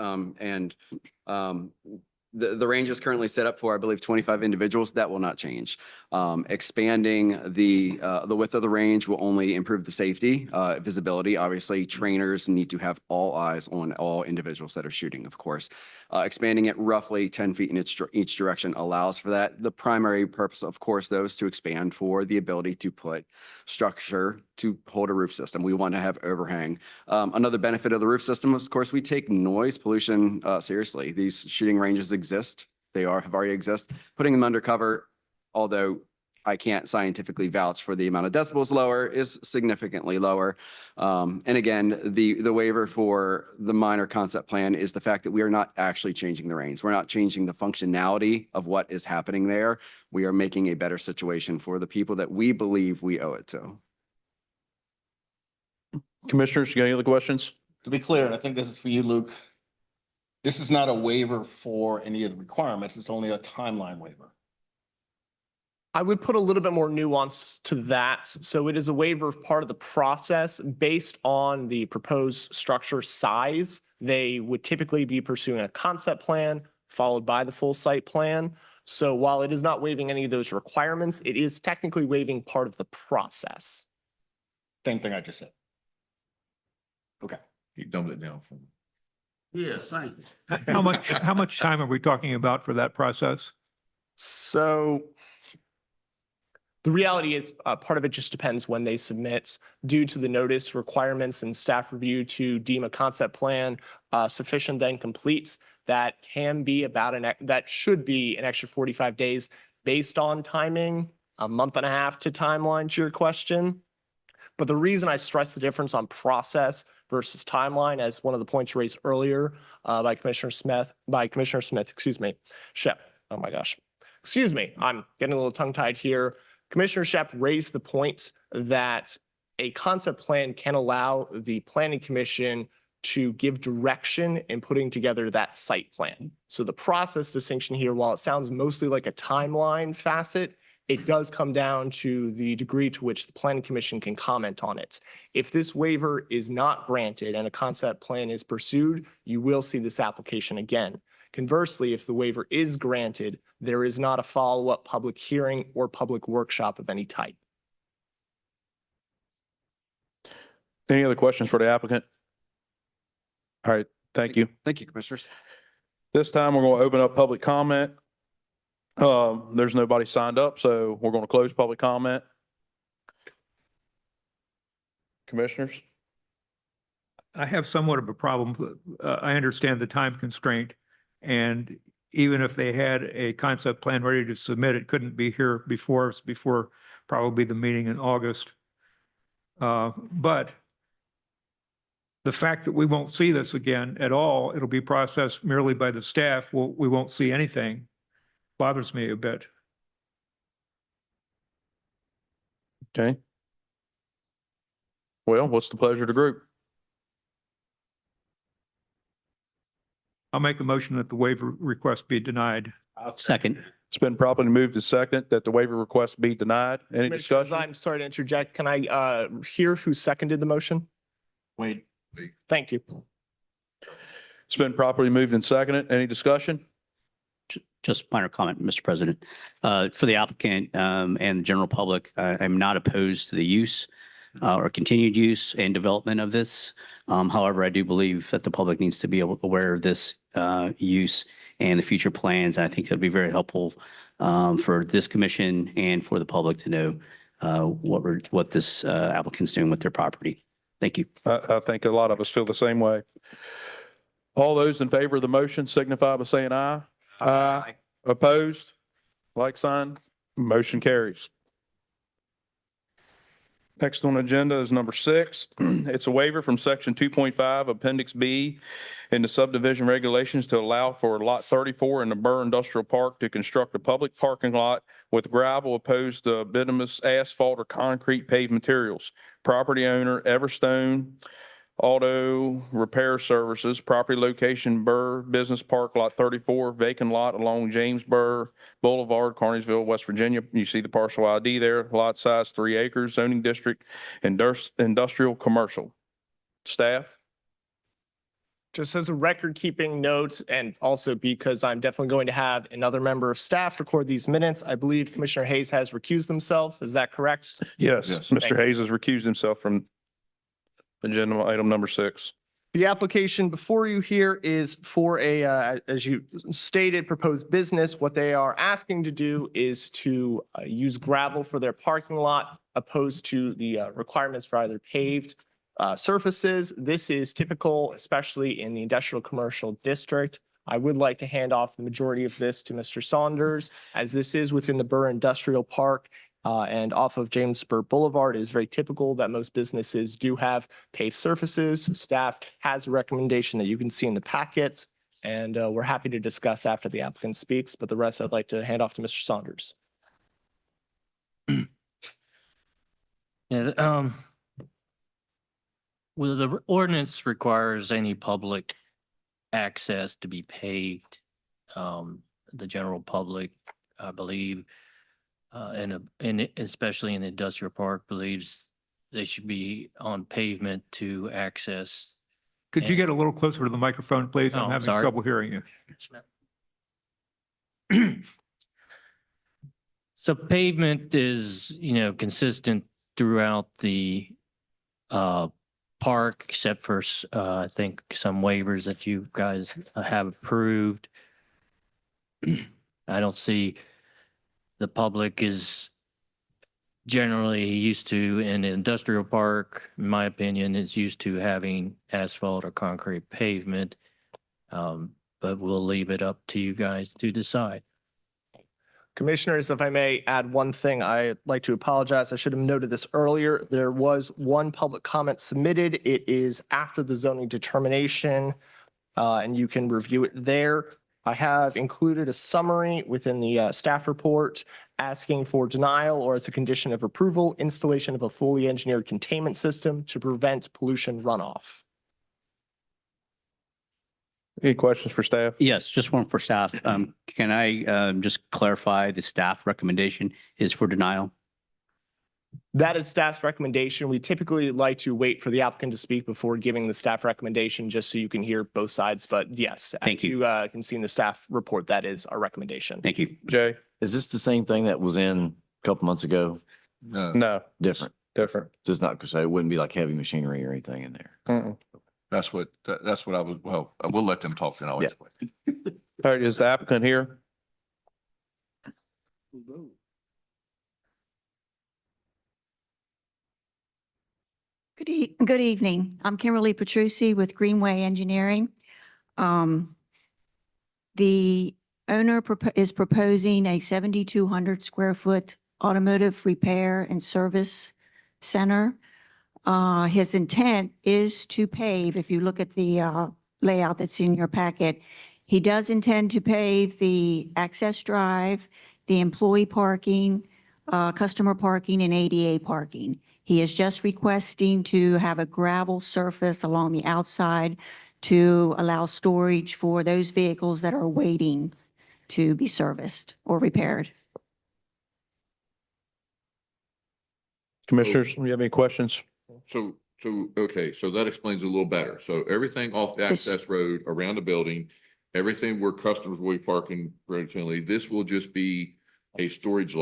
The range is currently set up for, I believe, 25 individuals. That will not change. Expanding the width of the range will only improve the safety, visibility. Obviously, trainers need to have all eyes on all individuals that are shooting, of course. Expanding it roughly 10 feet in each direction allows for that. The primary purpose, of course, though, is to expand for the ability to put structure to hold a roof system. We want to have overhang. Another benefit of the roof system, of course, we take noise pollution seriously. These shooting ranges exist. They have already exist. Putting them undercover, although I can't scientifically vouch for the amount of decibels lower, is significantly lower. And again, the waiver for the minor concept plan is the fact that we are not actually changing the range. We're not changing the functionality of what is happening there. We are making a better situation for the people that we believe we owe it to. Commissioners, you got any other questions? To be clear, and I think this is for you, Luke, this is not a waiver for any of the requirements. It's only a timeline waiver. I would put a little bit more nuance to that. So it is a waiver of part of the process based on the proposed structure size. They would typically be pursuing a concept plan followed by the full site plan. So while it is not waiving any of those requirements, it is technically waiving part of the process. Same thing I just said. You dumbed it down for me. Yeah, thank you. How much time are we talking about for that process? So the reality is part of it just depends when they submit due to the notice requirements and staff review to deem a concept plan sufficient then complete. That can be that should be an extra 45 days based on timing, a month and a half to timeline to your question. But the reason I stress the difference on process versus timeline, as one of the points raised earlier by Commissioner Smith, Shep. Oh my gosh. Excuse me. I'm getting a little tongue tied here. Commissioner Shep raised the point that a concept plan can allow the planning commission to give direction in putting together that site plan. So the process distinction here, while it sounds mostly like a timeline facet, it does come down to the degree to which the planning commission can comment on it. If this waiver is not granted and a concept plan is pursued, you will see this application again. Conversely, if the waiver is granted, there is not a follow-up public hearing or public workshop of any type. Any other questions for the applicant? All right, thank you. Thank you, Commissioners. This time, we're going to open up public comment. There's nobody signed up, so we're going to close public comment. Commissioners? I have somewhat of a problem. I understand the time constraint. And even if they had a concept plan ready to submit, it couldn't be here before us, before probably the meeting in August. But the fact that we won't see this again at all, it'll be processed merely by the staff. We won't see anything. Bothers me a bit. Okay. Well, what's the pleasure of the group? I'll make a motion that the waiver request be denied. Second. It's been properly moved to second that the waiver request be denied. Any Commissioners, discussion? I'm sorry to interject. Can I hear who seconded the motion? Wait. Thank you. It's been properly moved and seconded. Any discussion? Just minor comment, Mr. President. For the applicant and the general public, I'm not opposed to the use or continued use and development of this. However, I do believe that the public needs to be aware of this use and the future plans. I think that'd be very helpful for this commission and for the public to know what this applicant's doing with their property. Thank you. I think a lot of us feel the same way. All those in favor of the motion signify by saying aye. Aye. Opposed? Like sign? Motion carries. Next on the agenda is number 6. It's a waiver from section 2.5 Appendix B in the subdivision regulations to allow for lot 34 in the Burr Industrial Park to construct a public parking lot with gravel opposed to bituminous asphalt or concrete paved materials. Property owner Everstone Auto Repair Services, property location Burr Business Park, lot 34, vacant lot along James Burr Boulevard, Carneysville, West Virginia. You see the parcel ID there, lot size 3 acres, zoning district, industrial commercial. Staff? Just as a record-keeping note, and also because I'm definitely going to have another member of staff record these minutes, I believe Commissioner Hayes has recused himself. Is that correct? Yes. Yes. Mr. Hayes has recused himself from agenda item number 6. The application before you here is for a, as you stated, proposed business. What they are asking to do is to use gravel for their parking lot opposed to the requirements for either paved surfaces. This is typical, especially in the industrial commercial district. I would like to hand off the majority of this to Mr. Saunders, as this is within the Burr Industrial Park. And off of James Burr Boulevard, it is very typical that most businesses do have paved surfaces. Staff has a recommendation that you can see in the packets, and we're happy to discuss after the applicant speaks, but the rest I'd like to hand off to Mr. Saunders. Yeah, well, the ordinance requires any public access to be paved. The general public, I believe, and especially in the industrial park, believes they should be on pavement to access. Could you get a little closer to the microphone, please? Oh, I'm having sorry. trouble hearing you. So pavement is, consistent throughout the park, except for, I think, some waivers that you guys have approved. I don't see the public is generally used to, in an industrial park, in my opinion, is used to having asphalt or concrete pavement. But we'll leave it up to you guys to decide. Commissioners, if I may add one thing, I'd like to apologize. I should have noted this earlier. There was one public comment submitted. It is after the zoning determination, and you can review it there. I have included a summary within the staff report asking for denial or as a condition of approval, installation of a fully engineered containment system to prevent pollution runoff. Any questions for staff? Yes, just one for staff. Can I just clarify the staff recommendation is for denial? That is staff's recommendation. We typically like to wait for the applicant to speak before giving the staff recommendation, just so you can hear both sides. But yes, Thank as you. you can see in the staff report, that is our recommendation. Thank you. Jay? Is this the same thing that was in a couple months ago? No, Different. different. Just not, because it wouldn't be like heavy machinery or anything in there. Mm-mm. That's what I was, well, we'll let them talk then. I'll Yeah. explain. All right, is the applicant here? Good evening. I'm Kimberly Petrucci with Greenway Engineering. The owner is proposing a 7,200 square foot automotive repair and service center. His intent is to pave, if you look at the layout that's in your packet, he does intend to pave the access drive, the employee parking, customer parking, and ADA parking. He is just requesting to have a gravel surface along the outside to allow storage for those vehicles that are waiting to be serviced or repaired. Commissioners, do you have any questions? Okay, so that explains a little better. So everything off the This- access road around the building, everything where customers will be parking regularly, this will just be a storage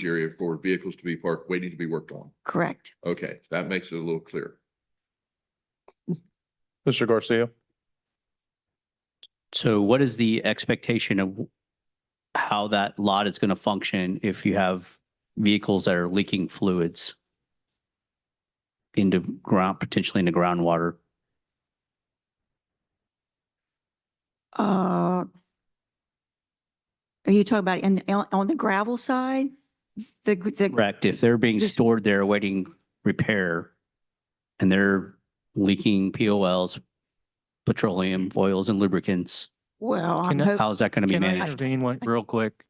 area for vehicles to be parked, waiting to be worked on. Correct. Okay, that makes it a little clearer. Mr. Garcia? So what is the expectation of how that lot is going to function if you have vehicles that are leaking fluids into ground, potentially into groundwater? Are you talking about on the gravel side? The Correct. If they're being This- stored there awaiting repair and they're leaking POLs, petroleum, oils and lubricants, Well, I'm Can I- hoping. how's that going to be Can I managed? intervene one real quick?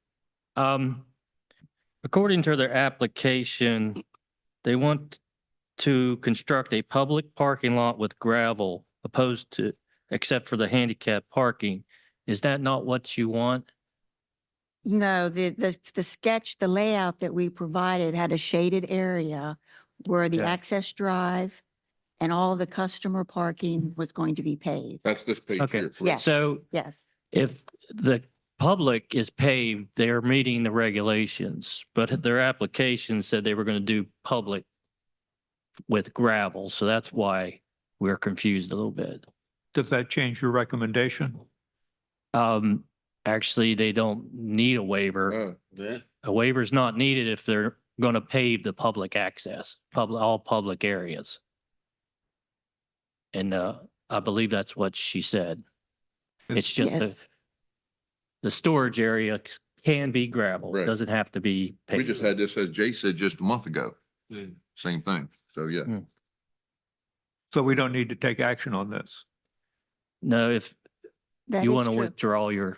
According to their application, they want to construct a public parking lot with gravel opposed to, except for the handicap parking. Is that not what you want? No, the sketch, the layout that we provided had a shaded area where the Yeah. access drive and all the customer parking was going to be paved. That's this page Okay. here. correct? Yes. So Yes, if the public is paved, they're meeting the regulations, but their application said they were going to do public with gravel. So that's why we're confused a little bit. Does that change your recommendation? Actually, they don't need a waiver. Yeah. A waiver is not needed if they're going to pave the public access, all public areas. And I believe that's what she said. It's just yes. the storage area can be gravel. It Right. doesn't have to be We paved. just had this, as Jay said, just a month ago. Same thing. So, yeah. So we don't need to take action on this. No, if That you is want to true. withdraw your,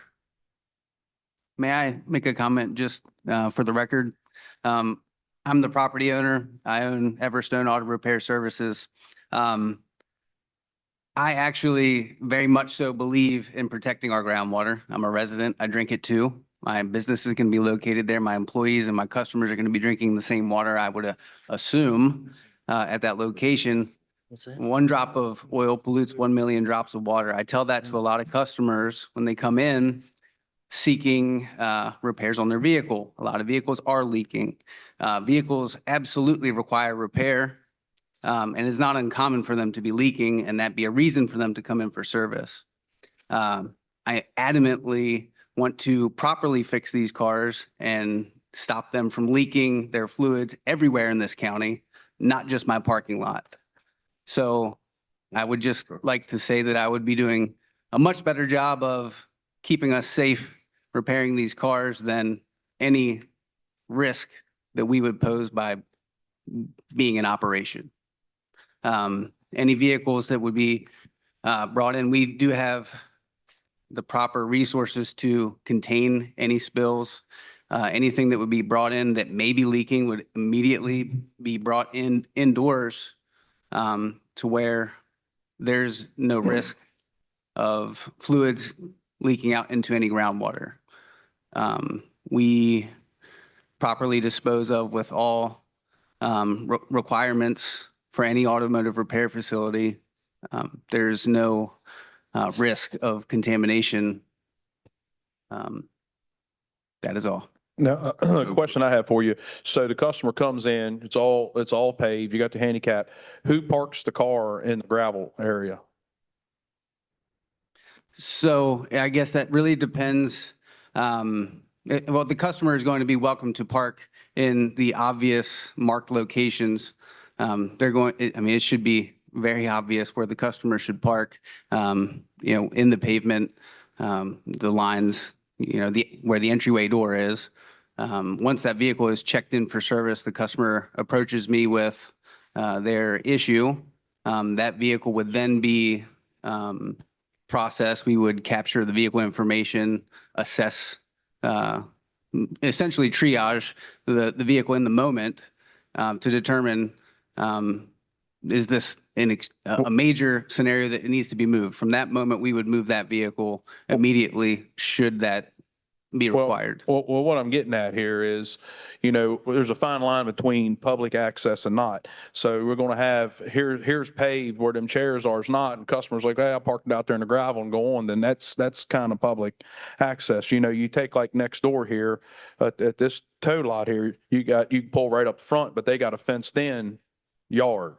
May I make a comment just for the record? I'm the property owner. I own Everstone Auto Repair Services. I actually very much so believe in protecting our groundwater. I'm a resident. I drink it too. My business is going to be located there. My employees and my customers are going to be drinking the same water, I would assume, at that location. One drop of oil pollutes 1 million drops of water. I tell that to a lot of customers when they come in seeking repairs on their vehicle. A lot of vehicles are leaking. Vehicles absolutely require repair, and it's not uncommon for them to be leaking and that be a reason for them to come in for service. I adamantly want to properly fix these cars and stop them from leaking their fluids everywhere in this county, not just my parking lot. So I would just like to say that I would be doing a much better job of keeping us safe repairing these cars than any risk that we would pose by being in operation. Any vehicles that would be brought in, we do have the proper resources to contain any spills. Anything that would be brought in that may be leaking would immediately be brought in indoors to where there's no risk of fluids leaking out into any groundwater. We properly dispose of with all requirements for any automotive repair facility. There's no risk of contamination. That is all. Now, a question I have for you. So the customer comes in, it's all paved, you got the handicap. Who parks the car in the gravel area? So I guess that really depends. Well, the customer is going to be welcome to park in the obvious marked locations. It should be very obvious where the customer should park, in the pavement, the lines, where the entryway door is. Once that vehicle is checked in for service, the customer approaches me with their issue. That vehicle would then be processed. We would capture the vehicle information, assess, essentially triage the vehicle in the moment to determine is this a major scenario that it needs to be moved. From that moment, we would move that vehicle immediately should that be required. Well, what I'm getting at here is, there's a fine line between public access and not. So we're going to have, here's paved where them chairs are, is not, and customers like, hey, I parked out there in the gravel and go on, then that's kind of public access. You take like next door here at this tow lot here, you can pull right up front, but they got a fenced in yard.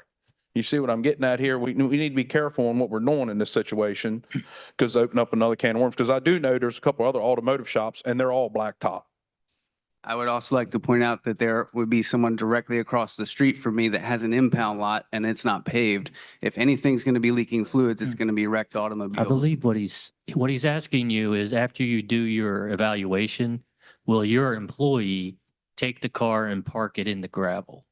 You see what I'm getting at here? We need to be careful on what we're doing in this situation, because open up another can of worms. Because I do know there's a couple other automotive shops and they're all blacktop. I would also like to point out that there would be someone directly across the street from me that has an impound lot and it's not paved. If anything's going to be leaking fluids, it's going to be wrecked automobiles. I believe what he's asking you is, after you do your evaluation, will your employee take the car and park it in the gravel?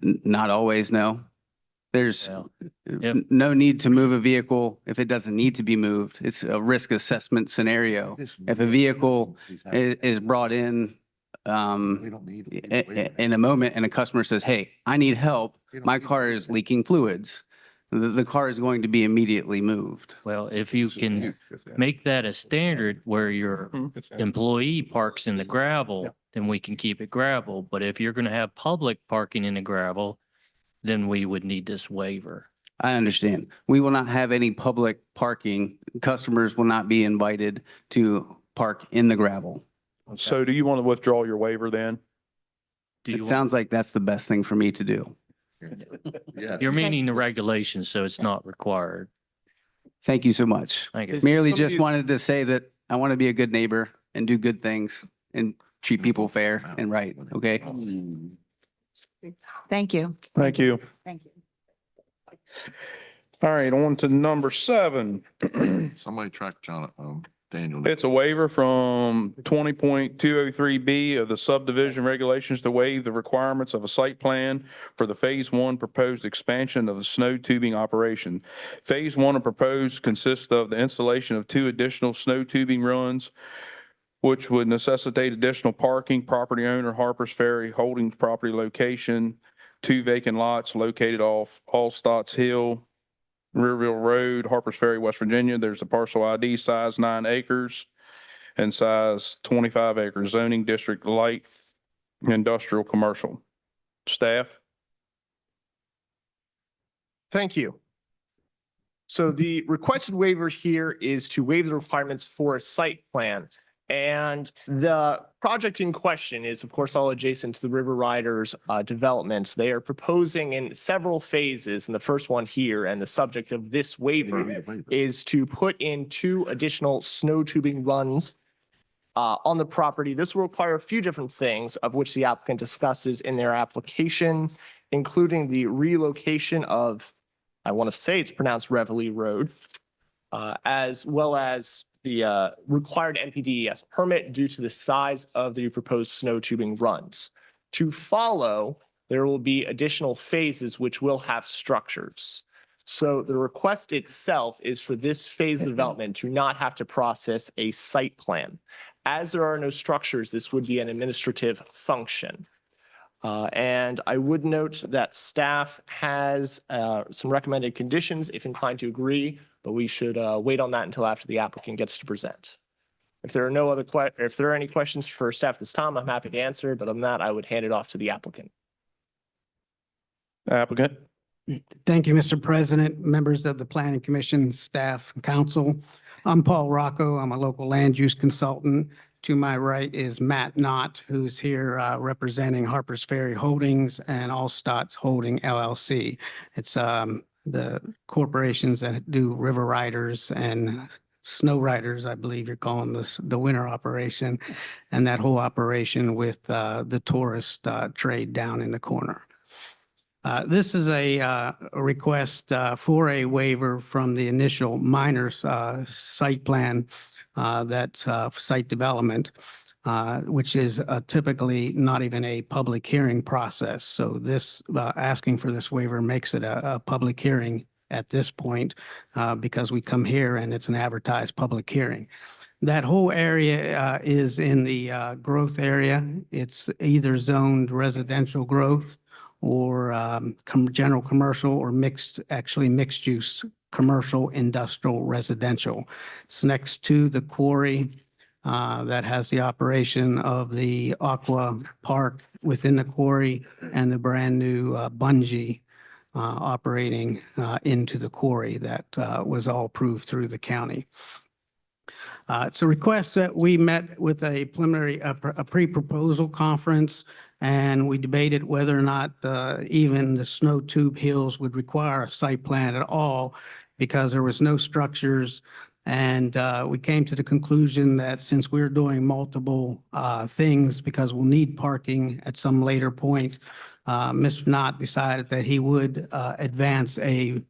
Not always, no. There's If- no need to move a vehicle if it doesn't need to be moved. It's a risk assessment scenario. If a vehicle is brought in in a moment and a customer says, hey, I need help, my car is leaking fluids, the car is going to be immediately moved. Well, if you can make that a standard where your employee parks in the gravel, then we can keep it gravel. But if you're going to have public parking in the gravel, then we would need this waiver. I understand. We will not have any public parking. Customers will not be invited to park in the gravel. So do you want to withdraw your waiver then? It sounds like that's the best thing for me to do. You're meaning the regulations, so it's not required. Thank you so much. Thank you. Merely just wanted to say that I want to be a good neighbor and do good things and treat people fair and right, okay? Thank you. Thank you. Thank you. All right, on to number 7. Somebody track Daniel. It's a waiver from 20.203B of the subdivision regulations to waive the requirements of a site plan for the Phase 1 proposed expansion of the snow tubing operation. Phase 1 of proposed consists of the installation of 2 additional snow tubing runs, which would necessitate additional parking. Property owner Harper's Ferry holding property location, 2 vacant lots located off Allstotts Hill, Rearville Road, Harper's Ferry, West Virginia. There's a parcel ID size 9 acres. and size 25 acre zoning district light industrial commercial. Staff? Thank you. So the requested waiver here is to waive the requirements for a site plan. And the project in question is, of course, all adjacent to the River Riders developments. They are proposing in several phases, and the first one here, and the subject of this waiver is to put in 2 additional snow tubing runs on the property. This will require a few different things, of which the applicant discusses in their application, including the relocation of, I want to say it's pronounced Reveille Road, as well as the required NPDES permit due to the size of the proposed snow tubing runs. To follow, there will be additional phases which will have structures. So the request itself is for this phase of development to not have to process a site plan. As there are no structures, this would be an administrative function. And I would note that staff has some recommended conditions if inclined to agree, but we should wait on that until after the applicant gets to present. If there are no other if there are any questions for staff this time, I'm happy to answer, but on that, I would hand it off to the applicant. Applicant? Thank you, Mr. President, members of the Planning Commission, staff, and council. I'm Paul Rocco. I'm a local land use consultant. To my right is Matt Knott, who's here representing Harper's Ferry Holdings and Allstot's Holding LLC. It's the corporations that do river riders and snow riders, I believe you're calling this the winter operation, and that whole operation with the tourist trade down in the corner. This is a request for a waiver from the initial minor site plan, that's site development, which is typically not even a public hearing process. So this asking for this waiver makes it a public hearing at this point because we come here and it's an advertised public hearing. That whole area is in the growth area. It's either zoned residential growth or general commercial or mixed use commercial, industrial, residential. It's next to the quarry that has the operation of the aqua park within the quarry and the brand new bungee operating into the quarry that was all approved through the county. It's a request that we met with a preliminary, a pre-proposal conference, and we debated whether or not even the snow tube hills would require a site plan at all because there was no structures. And we came to the conclusion that since we're doing multiple things, because we'll need parking at some later point, Mr. Knott decided that he would advance a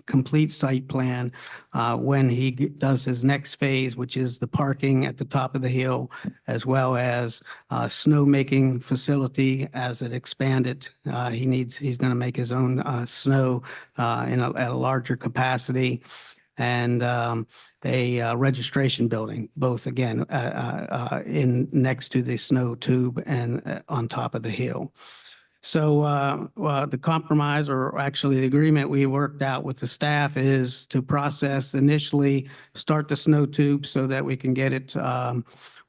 complete site plan when he does his next phase, which is the parking at the top of the hill, as well as snowmaking facility as it expanded. He's going to make his own snow at a larger capacity, and a registration building, both again in next to the snow tube and on top of the hill. So the compromise, or actually the agreement we worked out with the staff, is to process initially, start the snow tube so that we can get it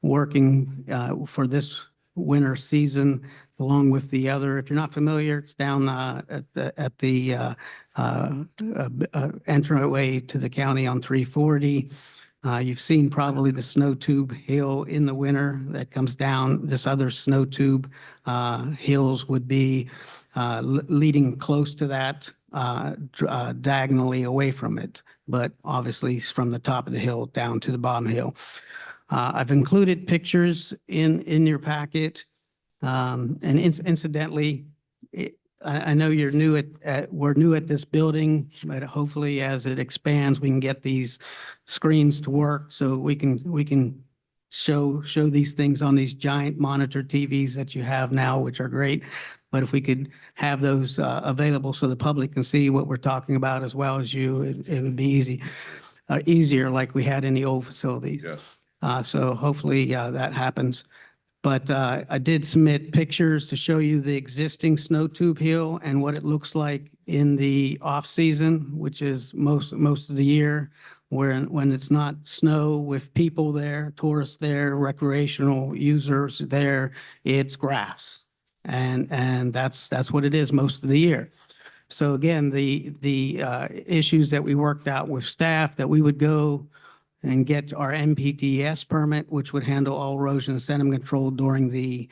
working for this winter season, along with the other. If you're not familiar, it's down at the entryway to the county on 340. You've seen probably the snow tube hill in the winter that comes down. This other snow tube hills would be leading close to that, diagonally away from it, but obviously from the top of the hill down to the bottom hill. I've included pictures in your packet. And incidentally, I know you're new we're new at this building, but hopefully as it expands, we can get these screens to work so we can show these things on these giant monitor TVs that you have now, which are great. But if we could have those available so the public can see what we're talking about as well as you, it would be easier like we had in the old facilities. Yes. So hopefully that happens. But I did submit pictures to show you the existing snow tube hill and what it looks like in the off-season, which is most of the year, when it's not snow with people there, tourists there, recreational users there, it's grass. And that's what it is most of the year. So again, the issues that we worked out with staff, that we would go and get our MPDS permit, which would handle all erosion and sediment control during the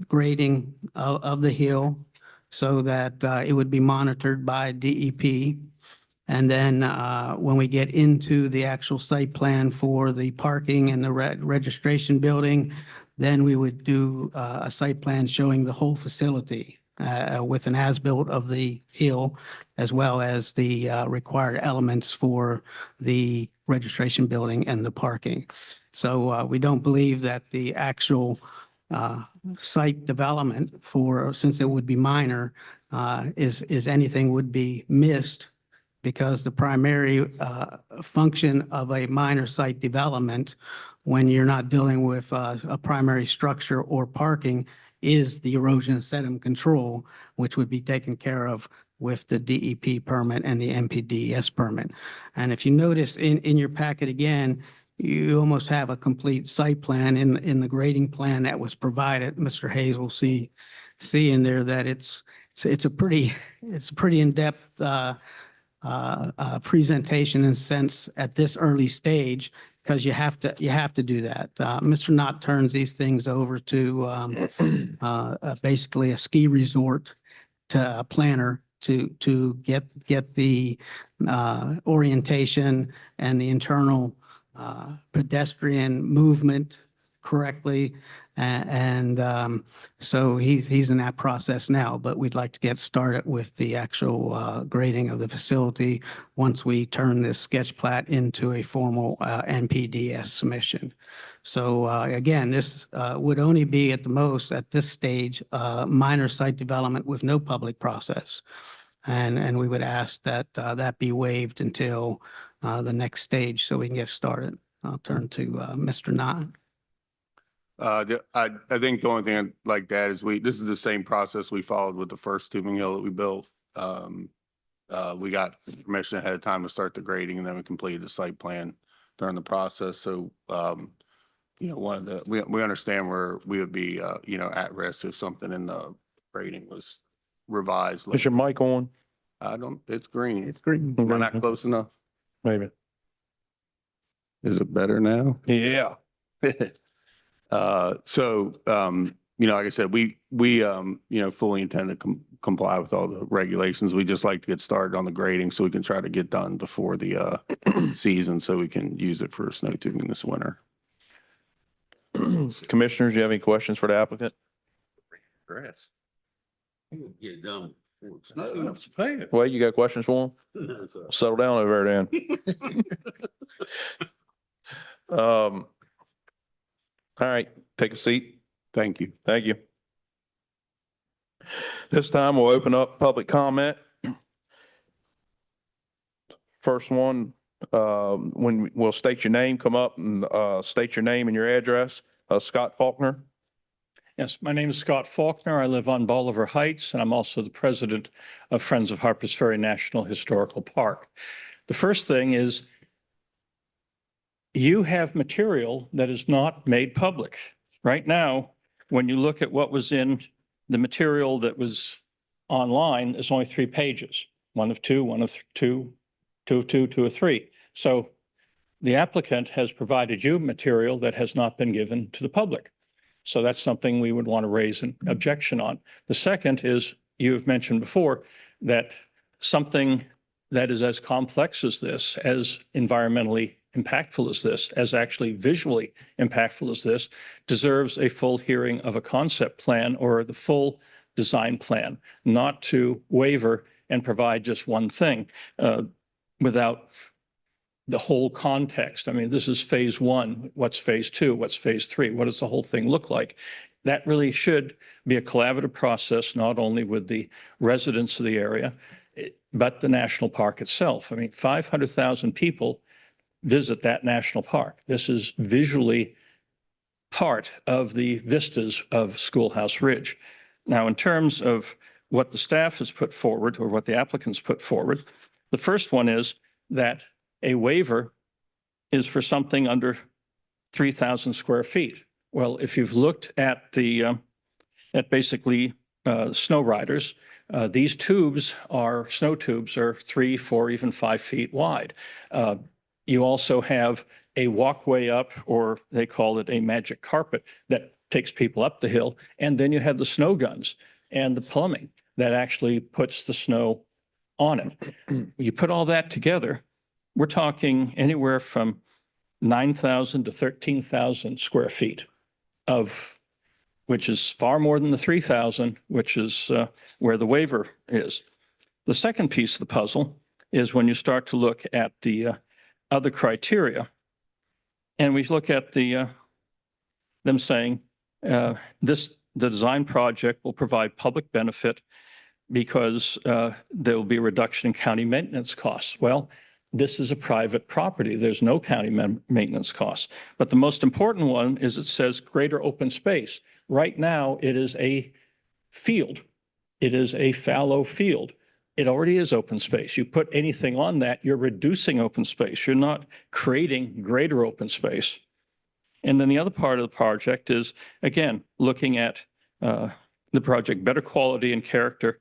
grading of the hill, so that it would be monitored by DEP. And then when we get into the actual site plan for the parking and the registration building, then we would do a site plan showing the whole facility with an as-built of the hill, as well as the required elements for the registration building and the parking. So we don't believe that the actual site development since it would be minor, is anything would be missed, because the primary function of a minor site development, when you're not dealing with a primary structure or parking, is the erosion and sediment control, which would be taken care of with the DEP permit and the MPDS permit. And if you notice in your packet again, you almost have a complete site plan in the grading plan that was provided. Mr. Hayes will see in there that it's a pretty in-depth presentation in a sense at this early stage, because you have to do that. Mr. Knott turns these things over to basically a ski resort to a planner to get the orientation and the internal pedestrian movement correctly. And so he's in that process now, but we'd like to get started with the actual grading of the facility once we turn this sketch plat into a formal NPDS submission. So again, this would only be at the most at this stage, minor site development with no public process. And we would ask that that be waived until the next stage so we can get started. I'll turn to Mr. Knott. I think the only thing I'd like to add is this is the same process we followed with the first tubing hill that we built. We got permission ahead of time to start the grading, and then we completed the site plan during the process. So, we understand where we would be, at risk if something in the grading was revised. Is your mic on? It's green. It's green. Am I not close enough? Maybe. Is it better now? Yeah. Like I said, we fully intend to comply with all the regulations. We just like to get started on the grading so we can try to get done before the season so we can use it for snow tubing this winter. Commissioners, do you have any questions for the applicant? Grass. Get it done. Well, you got questions for him? Settle down over there then. All right, take a seat. Thank you. Thank you. This time we'll open up public comment. First one, when we'll state your name, come up and state your name and your address. Scott Faulkner. Yes, my name is Scott Faulkner. I live on Bolivar Heights, and I'm also the president of Friends of Harpers Ferry National Historical Park. The first thing is you have material that is not made public. Right now, when you look at what was in the material that was online, there's only 3 pages, 1 of 2, 1 of 2, 2 of 2, 2 of 3. So the applicant has provided you material that has not been given to the public. So that's something we would want to raise an objection on. The second is, you have mentioned before that something that is as complex as this, as environmentally impactful as this, as actually visually impactful as this, deserves a full hearing of a concept plan or the full design plan, not to waiver and provide just one thing without the whole context. I mean, this is phase 1. What's phase 2? What's phase 3? What does the whole thing look like? That really should be a collaborative process, not only with the residents of the area, but the national park itself. I mean, 500,000 people visit that national park. This is visually part of the vistas of Schoolhouse Ridge. Now, in terms of what the staff has put forward or what the applicants put forward, the first one is that a waiver is for something under 3,000 square feet. Well, if you've looked at at basically snow riders, these snow tubes are 3, 4, even 5 feet wide. You also have a walkway up, or they call it a magic carpet, that takes people up the hill. And then you have the snow guns and the plumbing that actually puts the snow on it. You put all that together, we're talking anywhere from 9,000 to 13,000 square feet which is far more than the 3,000, which is where the waiver is. The second piece of the puzzle is when you start to look at the other criteria, and we look at them saying the design project will provide public benefit because there will be a reduction in county maintenance costs. Well, this is a private property. There's no county maintenance costs. But the most important one is it says greater open space. Right now, it is a field. It is a fallow field. It already is open space. You put anything on that, you're reducing open space. You're not creating greater open space. And then the other part of the project is, again, looking at the project, better quality and character.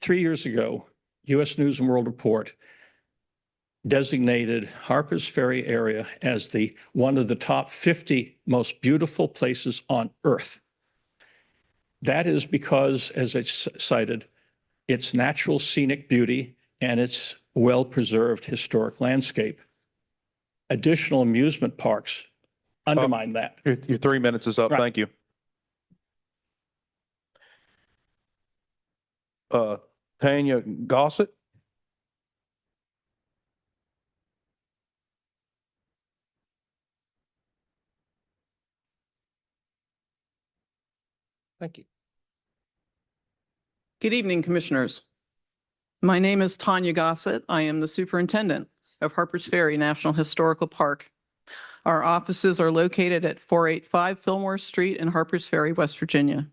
3 years ago, U.S. News and World Report designated Harpers Ferry area as one of the top 50 most beautiful places on Earth. That is because, as I cited, its natural scenic beauty and its well-preserved historic landscape. Additional amusement parks undermine that. Your 3 minutes is up. Right. Thank you. Tanya Gossett. Thank you. Good evening, Commissioners. My name is Tanya Gossett. I am the Superintendent of Harpers Ferry National Historical Park. Our offices are located at 485 Fillmore Street in Harpers Ferry, West Virginia.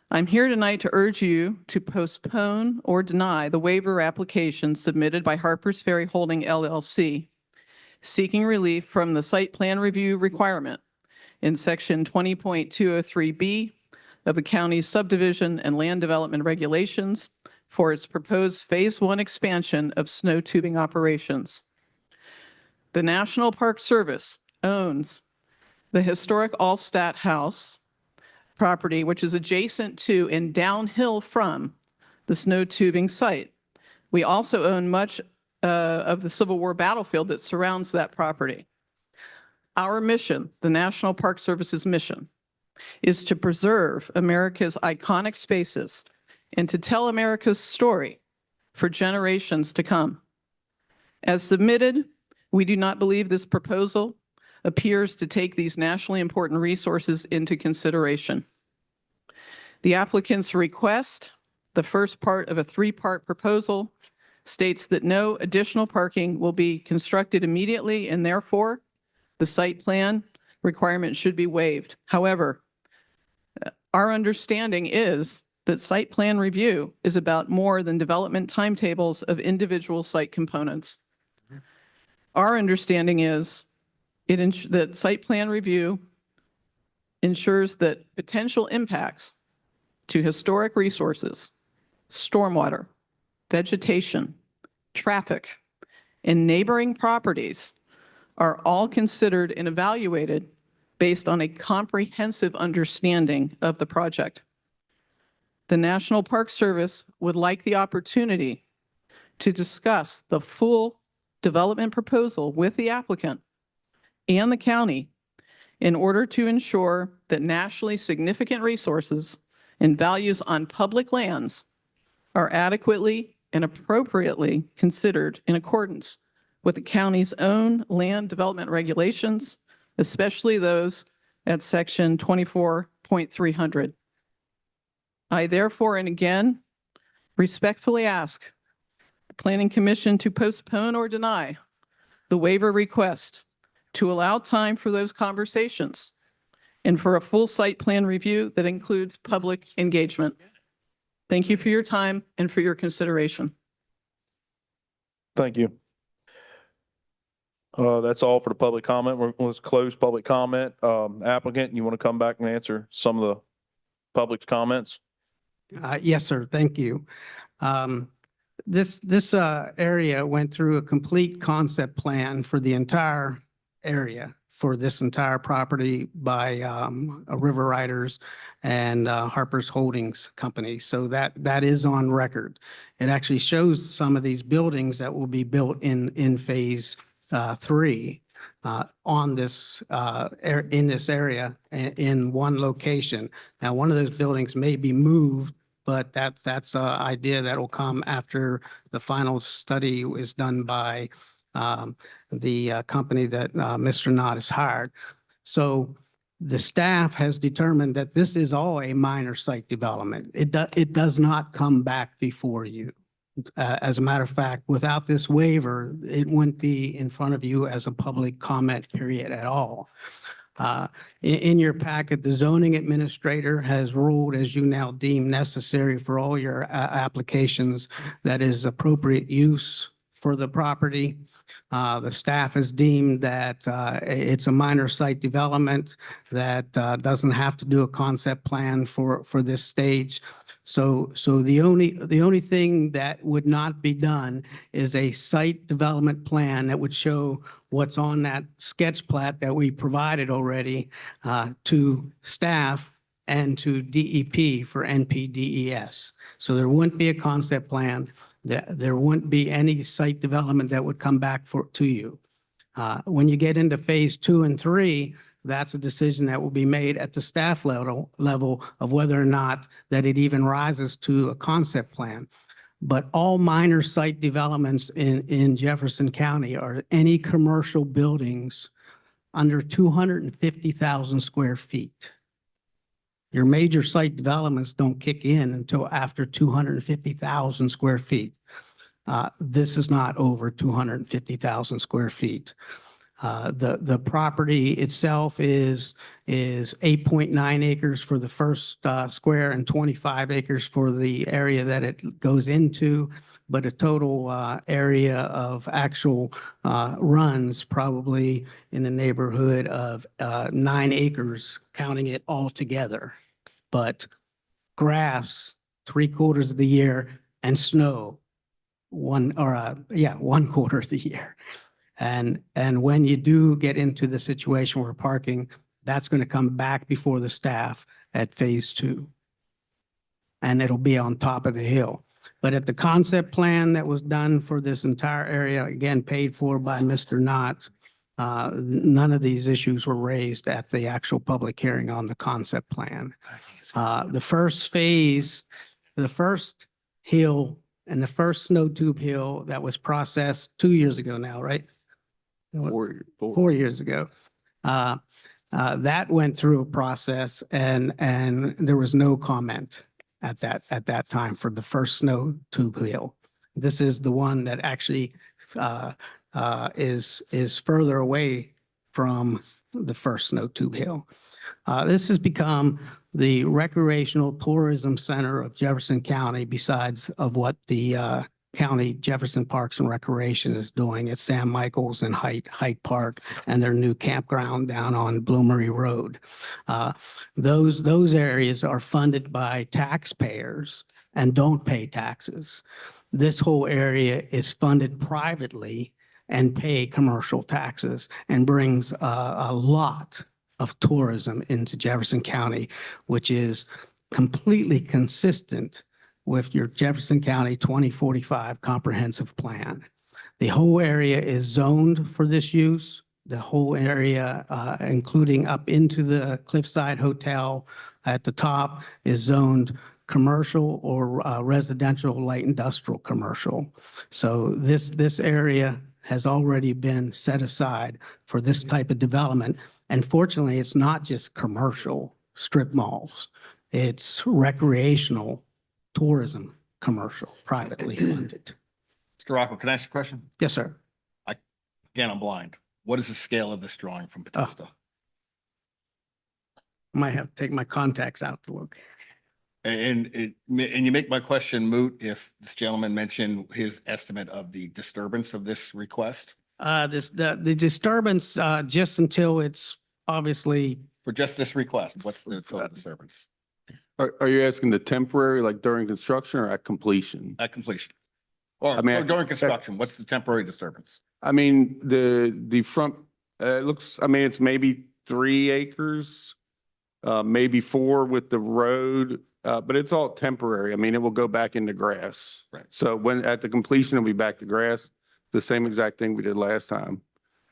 I'm here tonight to urge you to postpone or deny the waiver application submitted by Harpers Ferry Holding LLC, seeking relief from the site plan review requirement in section 20.203B of the county's subdivision and land development regulations for its proposed Phase 1 expansion of snow tubing operations. The National Park Service owns the historic Allstat House property, which is adjacent to and downhill from the snow tubing site. We also own much of the Civil War battlefield that surrounds that property. Our mission, the National Park Service's mission, is to preserve America's iconic spaces and to tell America's story for generations to come. As submitted, we do not believe this proposal appears to take these nationally important resources into consideration. The applicant's request, the first part of a 3-part proposal, states that no additional parking will be constructed immediately, and therefore the site plan requirement should be waived. However, our understanding is that site plan review is about more than development timetables of individual site components. Our understanding is that site plan review ensures that potential impacts to historic resources, stormwater, vegetation, traffic, and neighboring properties are all considered and evaluated based on a comprehensive understanding of the project. The National Park Service would like the opportunity to discuss the full development proposal with the applicant and the county in order to ensure that nationally significant resources and values on public lands are adequately and appropriately considered in accordance with the county's own land development regulations, especially those at section 24.300. I therefore, and again, respectfully ask the Planning Commission to postpone or deny the waiver request to allow time for those conversations and for a full site plan review that includes public engagement. Thank you for your time and for your consideration. Thank you. That's all for the public comment. Let's close public comment. Applicant, you want to come back and answer some of the public's comments? Yes, sir. Thank you. This area went through a complete concept plan for the entire area for this entire property by River Riders and Harper's Holdings Company. So that is on record. It actually shows some of these buildings that will be built in phase 3 on this in this area in one location. Now, one of those buildings may be moved, but that's an idea that will come after the final study is done by the company that Mr. Knott has hired. So the staff has determined that this is all a minor site development. It does not come back before you. As a matter of fact, without this waiver, it wouldn't be in front of you as a public comment period at all. In your packet, the zoning administrator has ruled, as you now deem necessary for all your applications, that is appropriate use for the property. The staff has deemed that it's a minor site development that doesn't have to do a concept plan for this stage. So the only thing that would not be done is a site development plan that would show what's on that sketch plat that we provided already to staff and to DEP for NPDES. So there wouldn't be a concept plan. There wouldn't be any site development that would come back to you. When you get into phase 2 and 3, that's a decision that will be made at the staff level of whether or not that it even rises to a concept plan. But all minor site developments in Jefferson County are any commercial buildings under 250,000 square feet. Your major site developments don't kick in until after 250,000 square feet. This is not over 250,000 square feet. The property itself is 8.9 acres for the first square and 25 acres for the area that it goes into, but a total area of actual runs probably in the neighborhood of 9 acres, counting it all together. But grass 3/4 of the year and snow 1/4 of the year. And when you do get into the situation where parking, that's going to come back before the staff at phase 2. And it'll be on top of the hill. But at the concept plan that was done for this entire area, again, paid for by Mr. Knott, none of these issues were raised at the actual public hearing on the concept plan. The first phase, the first hill and the first snow tube hill that was processed 2 years ago now, right? 4 years ago. That went through a process and there was no comment at that time for the first snow tube hill. This is the one that actually is further away from the first snow tube hill. This has become the recreational tourism center of Jefferson County, besides of what the county Jefferson Parks and Recreation is doing at Sam Michaels and Height Park and their new campground down on Bloomery Road. Those areas are funded by taxpayers and don't pay taxes. This whole area is funded privately and pay commercial taxes and brings a lot of tourism into Jefferson County, which is completely consistent with your Jefferson County 2045 comprehensive plan. The whole area is zoned for this use. The whole area, including up into the Cliffside Hotel at the top, is zoned commercial or residential light industrial commercial. So this area has already been set aside for this type of development. And fortunately, it's not just commercial strip malls. It's recreational tourism, commercial, privately funded. Mr. Rocco, can I ask a question? Yes, sir. Again, I'm blind. What is the scale of this drawing from Bethesda? Might have to take my contacts out to look. And you make my question moot if this gentleman mentioned his estimate of the disturbance of this request The disturbance, just until it's obviously, for just this request. What's the total disturbance Are you asking the temporary, like during construction or at completion? at completion? Or I mean, or during construction, what's the temporary disturbance? I mean, the front, it looks, I mean, it's maybe 3 acres, maybe 4 with the road, but it's all temporary. I mean, it will go back into grass. Right. So when, at the completion, it'll be back to grass, the same exact thing we did last time.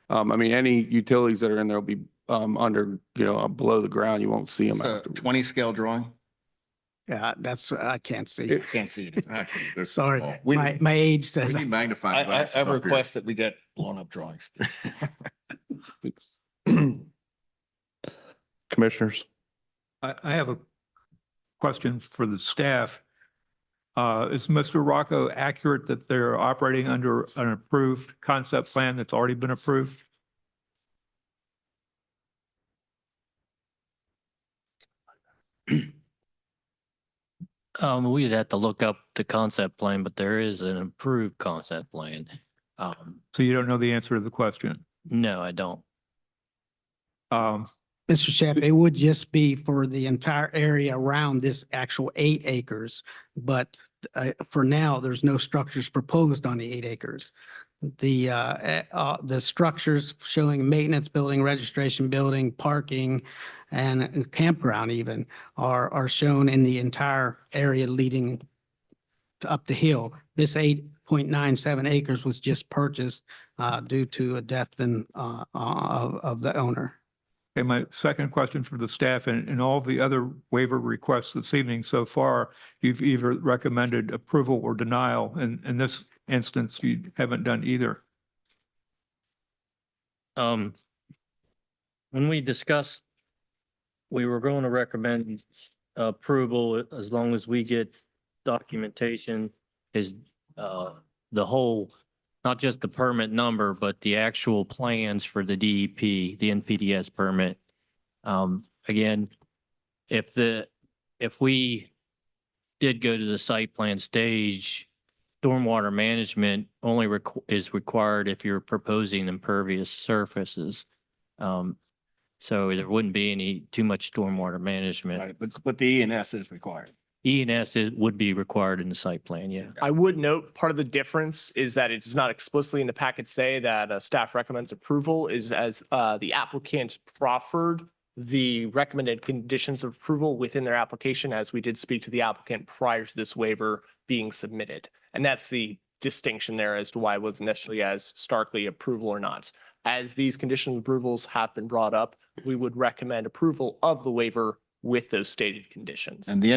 I mean, any utilities that are in there will be under, below the ground. You won't see them It's a after. 20 scale drawing? yeah, that's, I can't see. Can't see it. Actually, they're Sorry, small. We- my age says. We need magnifying I glasses have a up here. request that we get blown up drawings. Commissioners? I have a question for the staff. Is Mr. Rocco accurate that they're operating under an approved concept plan that's already been approved? We'd have to look up the concept plan, but there is an approved concept plan. So you don't know the answer to the question? No, I don't. Mr. Shep, it would just be for the entire area around this actual 8 acres. But for now, there's no structures proposed on the 8 acres. The structures showing maintenance building, registration building, parking, and campground even are shown in the entire area leading up the hill. This 8.97 acres was just purchased due to a death of the owner. Okay, my second question for the staff, and all the other waiver requests this evening so far, you've either recommended approval or denial. And in this instance, you haven't done either. When we discussed, we were going to recommend approval as long as we get documentation is the whole, not just the permit number, but the actual plans for the DEP, the NPDS permit. Again, if we did go to the site plan stage, stormwater management only is required if you're proposing impervious surfaces. So there wouldn't be any too much stormwater management. Right, but the E&S is required. E&S would be required in the site plan, yeah. I would note part of the difference is that it does not explicitly in the packet say that staff recommends approval is as the applicant proffered the recommended conditions of approval within their application, as we did speak to the applicant prior to this waiver being submitted. And that's the distinction there as to why it wasn't necessarily as starkly approval or not. As these conditional approvals have been brought up, we would recommend approval of the waiver with those stated conditions. And the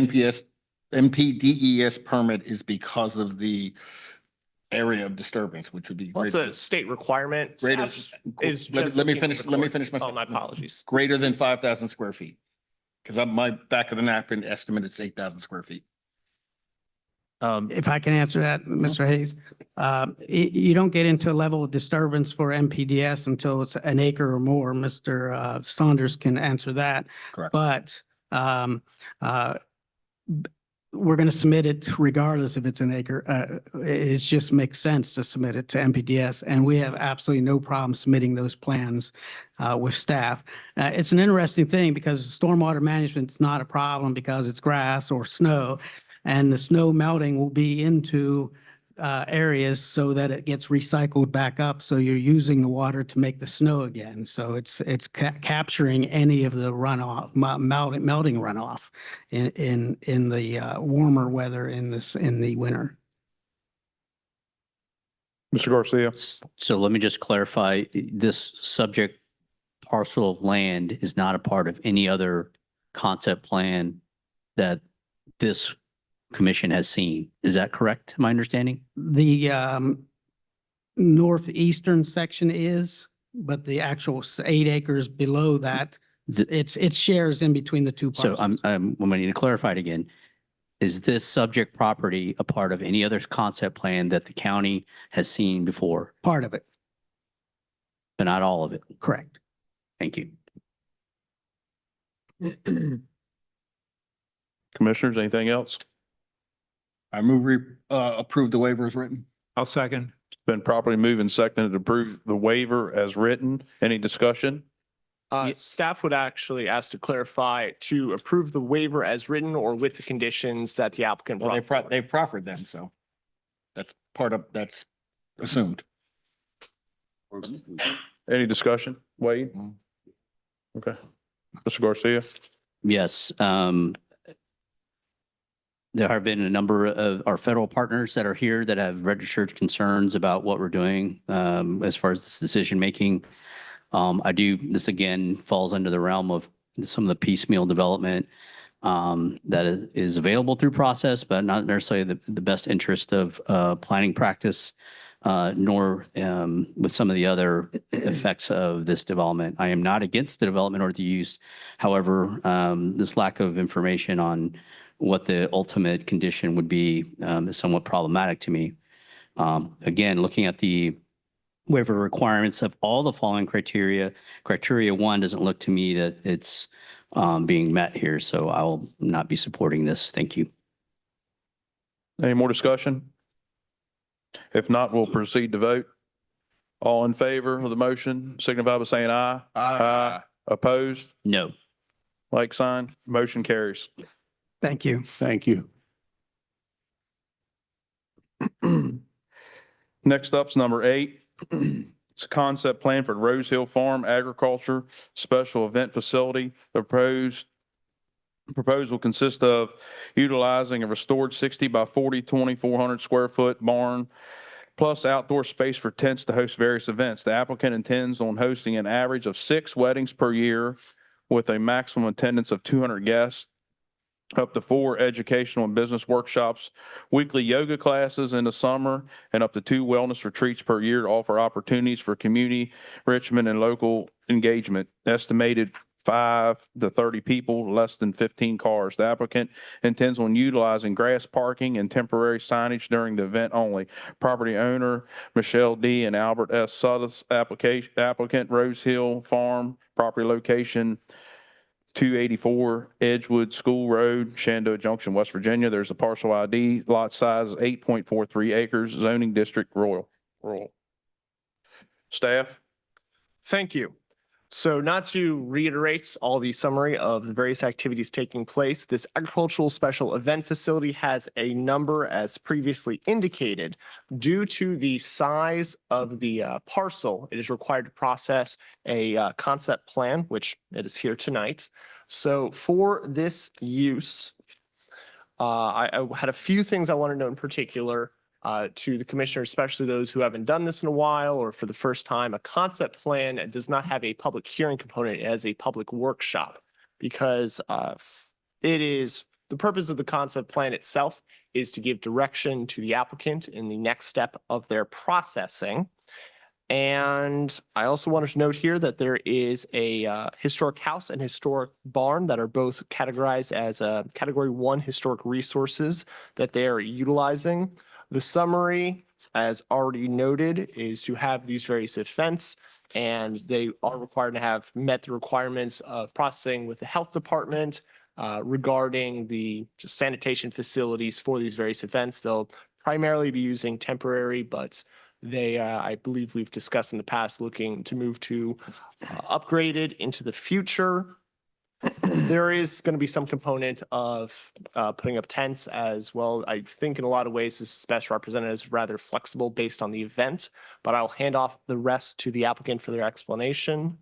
NPDES permit is because of the area of disturbance, which would be. Well, it's a state requirement. Greater, let me finish my. Oh, my apologies. Greater than 5,000 square feet. Because on my back of the napkin estimate, it's 8,000 square feet. If I can answer that, Mr. Hayes, you don't get into a level of disturbance for MPDS until it's an acre or more. Mr. Saunders can answer that. Correct. But we're going to submit it regardless if it's an acre. It just makes sense to submit it to MPDS, and we have absolutely no problem submitting those plans with staff. It's an interesting thing because stormwater management is not a problem because it's grass or snow, and the snow melting will be into areas so that it gets recycled back up. So you're using the water to make the snow again. So it's capturing any of the runoff, melting runoff in the warmer weather in the winter. Mr. Garcia? So let me just clarify, this subject parcel of land is not a part of any other concept plan that this commission has seen. Is that correct, my understanding? The northeastern section is, but the actual 8 acres below that, it shares in between the two So parcels. I'm going to need to clarify it again. Is this subject property a part of any other concept plan that the county has seen before? Part of it. but not all of it. Correct. Thank you. Commissioners, anything else? I move approve the waiver as written. I'll second. Been properly moved and seconded to approve the waiver as written. Any discussion? Staff would actually ask to clarify to approve the waiver as written or with the conditions that the applicant Well, brought forward. they've proffered them, so that's assumed. Any discussion? Wade? Okay. Mr. Garcia? Yes. There have been a number of our federal partners that are here that have registered concerns about what we're doing as far as this decision making. This again falls under the realm of some of the piecemeal development that is available through process, but not necessarily the best interest of planning practice, nor with some of the other effects of this development. I am not against the development or the use. However, this lack of information on what the ultimate condition would be is somewhat problematic to me. Again, looking at the waiver requirements of all the following criteria, criteria 1 doesn't look to me that it's being met here, so I will not be supporting this. Thank you. Any more discussion? If not, we'll proceed to vote. All in favor of the motion, signify by saying aye. Aye. Opposed? No. Like sign, motion carries. Thank you. Thank you. Next up's number 8. It's a concept plan for Rose Hill Farm Agriculture Special Event Facility. The proposal consists of utilizing a restored 60 by 40, 2,400 square foot barn plus outdoor space for tents to host various events. The applicant intends on hosting an average of 6 weddings per year with a maximum attendance of 200 guests, up to 4 educational and business workshops, weekly yoga classes in the summer, and up to 2 wellness retreats per year to offer opportunities for community enrichment and local engagement. Estimated 5 to 30 people, less than 15 cars. The applicant intends on utilizing grass parking and temporary signage during the event only. Property owner Michelle D. and Albert S. Suttis, applicant Rose Hill Farm, property location 284 Edgewood School Road, Shenandoah Junction, West Virginia. There's a parcel ID, lot size 8.43 acres, zoning district rural. Staff? Thank you. So not to reiterate all the summary of the various activities taking place, this agricultural special event facility has a number as previously indicated. Due to the size of the parcel, it is required to process a concept plan, which it is here tonight. So for this use, I had a few things I want to note in particular. To the commissioner, especially those who haven't done this in a while or for the first time. A concept plan does not have a public hearing component. It has a public workshop because it is the purpose of the concept plan itself is to give direction to the applicant in the next step of their processing. And I also wanted to note here that there is a historic house and historic barn that are both categorized as Category 1 historic resources that they are utilizing. The summary, as already noted, is to have these various events, and they are required to have met the requirements of processing with the health department regarding the sanitation facilities for these various events. They'll primarily be using temporary, but they, I believe we've discussed in the past, looking to move to upgraded into the future. There is going to be some component of putting up tents as well. I think in a lot of ways this is best represented as rather flexible based on the event, but I'll hand off the rest to the applicant for their explanation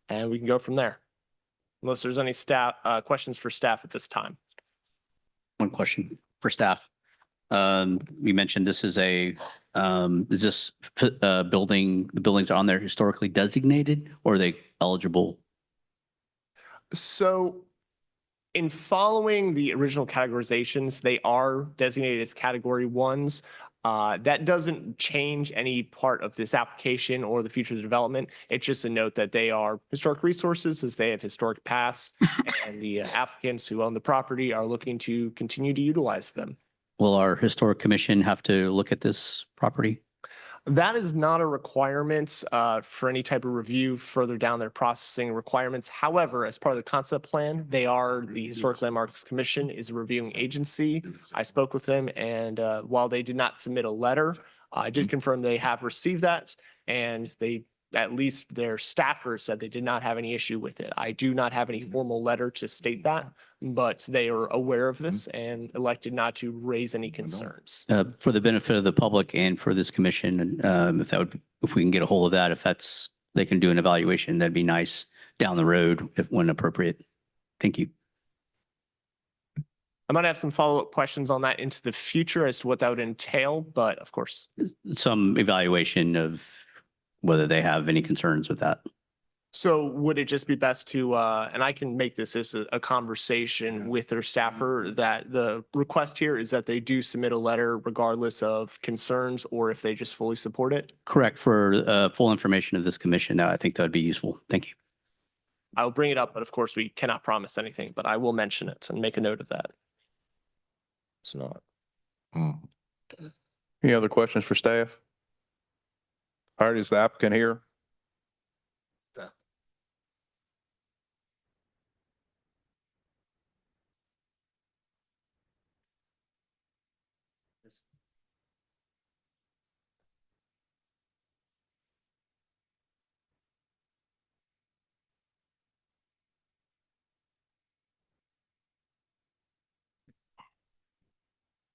and we can go from there. Unless there's any staff questions for staff at this time. One question for staff. We mentioned this is is this building, the buildings on there historically designated or are they eligible? So in following the original categorizations, they are designated as Category 1s. That doesn't change any part of this application or the future development. It's just a note that they are historic resources as they have historic past and the applicants who own the property are looking to continue to utilize them. Will our historic commission have to look at this property? That is not a requirement for any type of review further down their processing requirements. However, as part of the concept plan, the Historic Landmarks Commission is a reviewing agency. I spoke with them, and while they did not submit a letter, I did confirm they have received that, and at least their staffers said they did not have any issue with it. I do not have any formal letter to state that, but they are aware of this and elected not to raise any concerns. For the benefit of the public and for this commission, if we can get a hold of that, they can do an evaluation, that'd be nice down the road when appropriate. Thank you. I might have some follow-up questions on that into the future as to what that would entail, but of course. Some evaluation of whether they have any concerns with that. So would it just be best to, and I can make this as a conversation with their staffer, that the request here is that they do submit a letter regardless of concerns, or if they just fully support it? Correct. For full information of this commission, I think that would be useful. Thank you. I'll bring it up, but of course we cannot promise anything, but I will mention it and make a note of that. It's not. Any other questions for staff? All right, is the applicant here?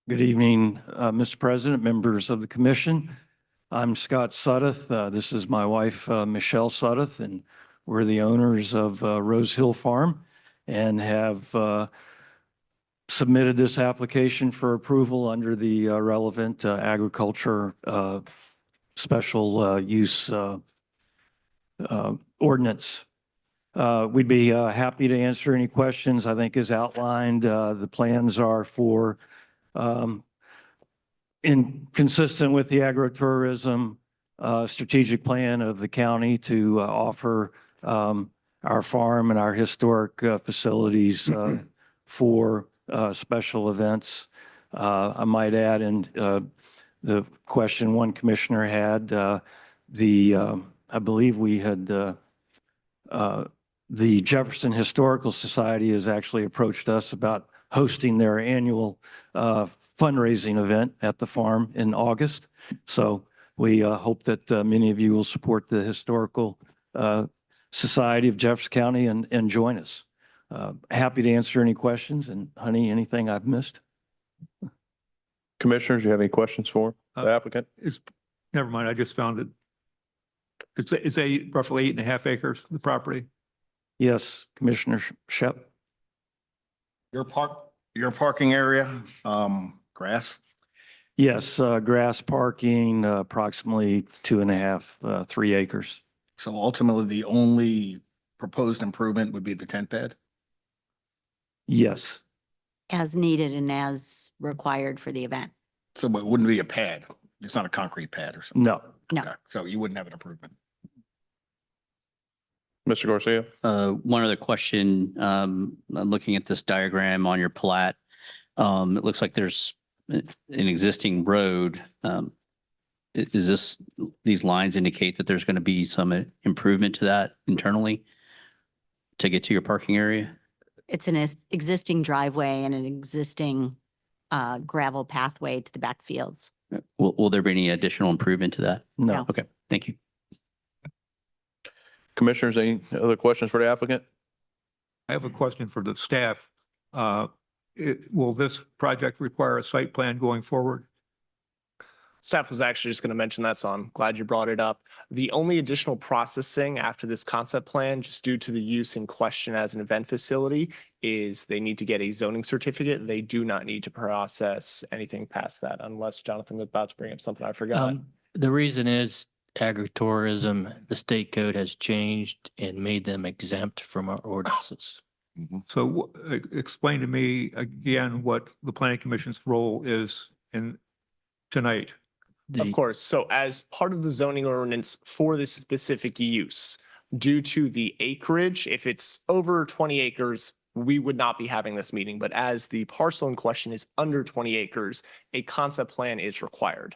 Good evening, Mr. President, members of the commission. I'm Scott Suddeth. This is my wife, Michelle Suddeth, and we're the owners of Rose Hill Farm and have submitted this application for approval under the relevant agriculture special use ordinance. We'd be happy to answer any questions. I think as outlined, the plans are for consistent with the agritourism strategic plan of the county to offer our farm and our historic facilities for special events. I might add in the question one commissioner had, I believe we had the Jefferson Historical Society has actually approached us about hosting their annual fundraising event at the farm in August. So we hope that many of you will support the Historical Society of Jefferson County and join us. Happy to answer any questions. And honey, anything I've missed? Commissioners, you have any questions for the applicant? Never mind, I just found it. It's roughly 8.5 acres, the property. Yes, Commissioner Shep. Your parking area, grass? Yes, grass parking, approximately 2.5, 3 acres. So ultimately, the only proposed improvement would be the tent pad? Yes. As needed and as required for the event. So it wouldn't be a pad? It's not a concrete pad or something? No. No. Okay, so you wouldn't have an improvement? Mr. Garcia? One other question, looking at this diagram on your plat, it looks like there's an existing road. These lines indicate that there's going to be some improvement to that internally to get to your parking area? It's an existing driveway and an existing gravel pathway to the back fields. Will there be any additional improvement to that? No. Okay, thank you. Commissioners, any other questions for the applicant? I have a question for the staff. Will this project require a site plan going forward? Staff was actually just going to mention that, so I'm glad you brought it up. The only additional processing after this concept plan, just due to the use in question as an event facility, is they need to get a zoning certificate. They do not need to process anything past that, unless Jonathan was about to bring up something I forgot. The reason is agritourism, the state code has changed and made them exempt from our ordinances. So explain to me again what the planning commission's role is in tonight. Of course. So as part of the zoning ordinance for this specific use, due to the acreage, if it's over 20 acres, we would not be having this meeting. But as the parcel in question is under 20 acres, a concept plan is required.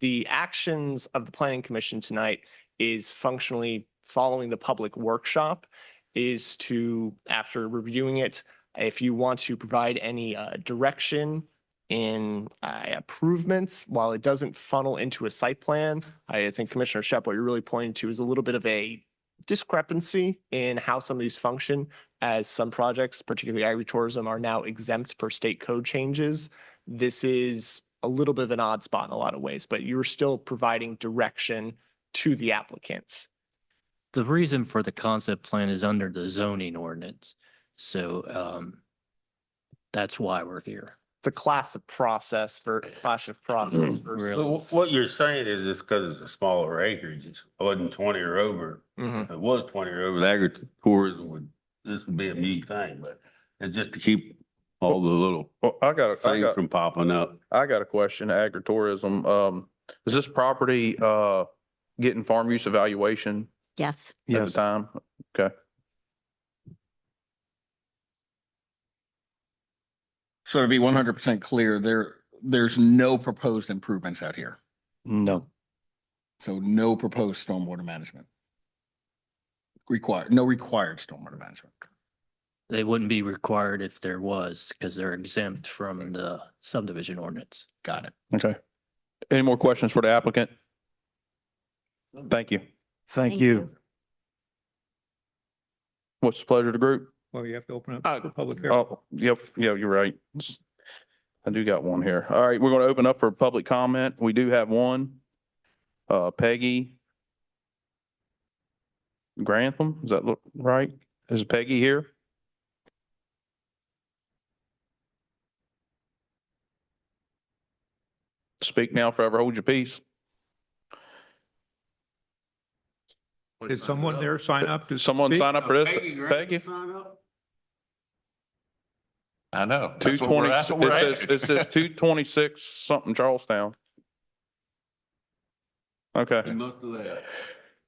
the actions of the planning commission tonight is functionally following the public workshop, is to, after reviewing it, if you want to provide any direction in improvements, while it doesn't funnel into a site plan, I think Commissioner Shep, what you're really pointing to is a little bit of a discrepancy in how some of these function, as some projects, particularly agritourism, are now exempt per state code changes. This is a little bit of an odd spot in a lot of ways, but you're still providing direction to the applicants. The reason for the concept plan is under the zoning ordinance. So that's why we're here. It's a class of process versus. What you're saying is it's because it's a smaller acreage. It wasn't 20 or over. If it was 20 or over, the agritourism this would be a new thing, but it's just to keep all the little things from popping up. I got a question, agritourism. Is this property, getting farm use evaluation Yes. at the time? Okay. So to be 100% clear, there's no proposed improvements out here. No. So no proposed stormwater management. No required stormwater management. They wouldn't be required if there was, because they're exempt from the subdivision ordinance. Got it. Okay. Any more questions for the applicant? Thank you. Thank you. What's the pleasure of the group? Well, you have to open up for public hearing. Oh, yep, yeah, you're right. I do got one here. All right, we're going to open up for public comment. We do have one. Peggy Grantham, does that look right? Is Peggy here? Speak now, forever hold your peace. Did someone there sign up to? Someone speak? sign up for this? Peggy? I know. 220, it says 226 something Charlestown. Okay.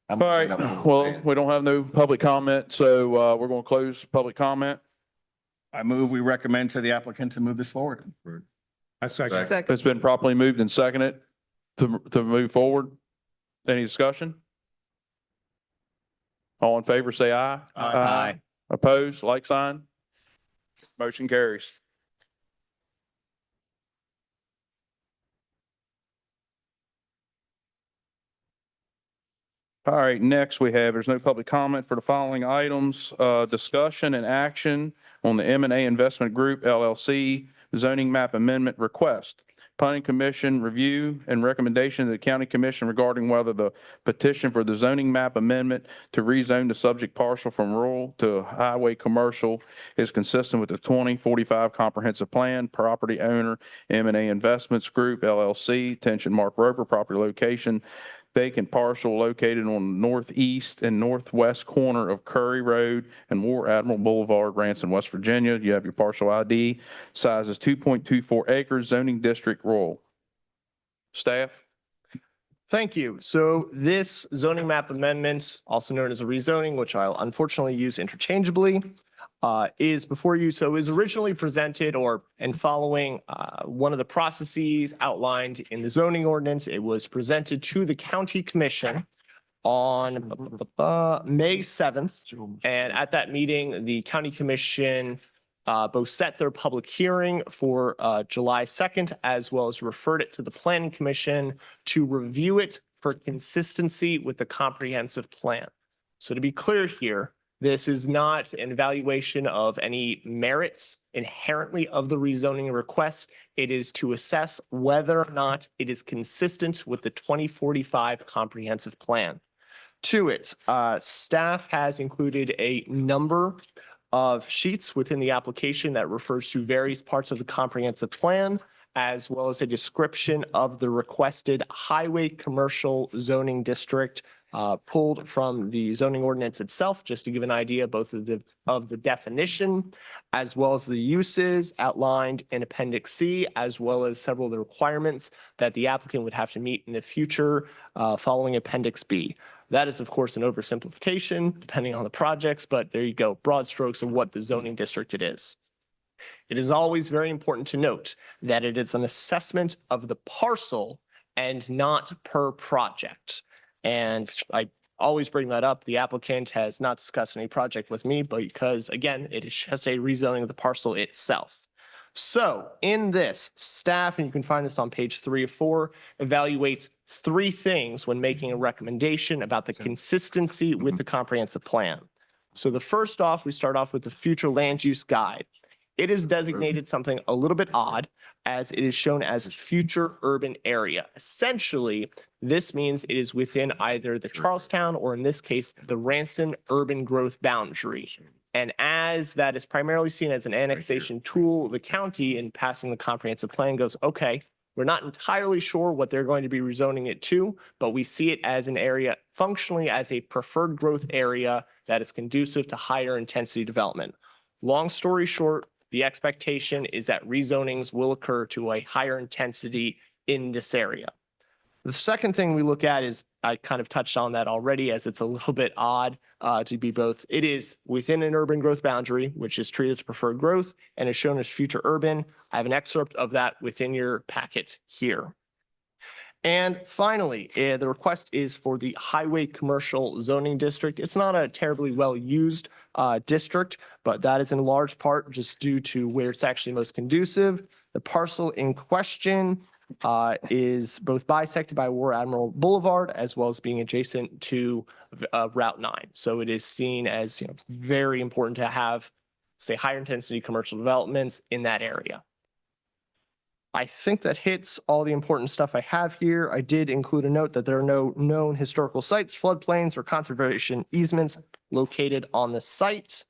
All right, well, we don't have no public comment, so we're going to close public comment. I move we recommend to the applicant to move this forward. I second. It's been properly moved and seconded to move forward. Any discussion? All in favor, say aye. Aye. Opposed, like sign. Motion carries. All right, next we have, there's no public comment for the following items, discussion and action on the M&A Investment Group LLC zoning map amendment request. Planning Commission review and recommendation to the County Commission regarding whether the petition for the zoning map amendment to rezone the subject parcel from rural to highway commercial is consistent with the 2045 comprehensive plan. Property owner M&A Investments Group LLC, attention Mark Roper, property location vacant parcel located on the northeast and northwest corner of Curry Road and War Admiral Boulevard, Ransom, West Virginia. You have your parcel ID. Size is 2.24 acres, zoning district rural. Staff? Thank you. So this zoning map amendment, also known as a rezoning, which I'll unfortunately use interchangeably, is before you. So it was originally presented and following one of the processes outlined in the zoning ordinance. It was presented to the county commission on May 7th. And at that meeting, the county commission both set their public hearing for July 2nd, as well as referred it to the planning commission to review it for consistency with the comprehensive plan. So to be clear here, this is not an evaluation of any merits inherently of the rezoning request. It is to assess whether or not it is consistent with the 2045 comprehensive plan. To it, staff has included a number of sheets within the application that refers to various parts of the comprehensive plan, as well as a description of the requested highway commercial zoning district pulled from the zoning ordinance itself, just to give an idea both of the definition, as well as the uses outlined in Appendix C, as well as several of the requirements that the applicant would have to meet in the future following Appendix B. That is, of course, an oversimplification depending on the projects, but there you go, broad strokes of what the zoning district it is. It is always very important to note that it is an assessment of the parcel and not per project. And I always bring that up. The applicant has not discussed any project with me, but because again, it is just a rezoning of the parcel itself. So in this, staff, and you can find this on page 3 of 4, evaluates 3 things when making a recommendation about the consistency with the comprehensive plan. So the first off, we start off with the future land use guide. It is designated something a little bit odd, as it is shown as future urban area. Essentially, this means it is within either the Charlestown or in this case, the Ranson urban growth boundary. And as that is primarily seen as an annexation tool, the county in passing the comprehensive plan goes, okay, we're not entirely sure what they're going to be rezoning it to, but we see it as an area functionally as a preferred growth area that is conducive to higher intensity development. Long story short, the expectation is that rezonings will occur to a higher intensity in this area. The second thing we look at is, I kind of touched on that already, as it's a little bit odd to be both. It is within an urban growth boundary, which is treated as preferred growth and is shown as future urban. I have an excerpt of that within your packet here. And finally, the request is for the highway commercial zoning district. It's not a terribly well-used district, but that is in large part just due to where it's actually most conducive. The parcel in question is both bisected by War Admiral Boulevard as well as being adjacent to Route 9. So it is seen as, you know, very important to have, say, higher intensity commercial developments in that area. I think that hits all the important stuff I have here. I did include a note that there are no known historical sites, floodplains, or conservation easements located on the site.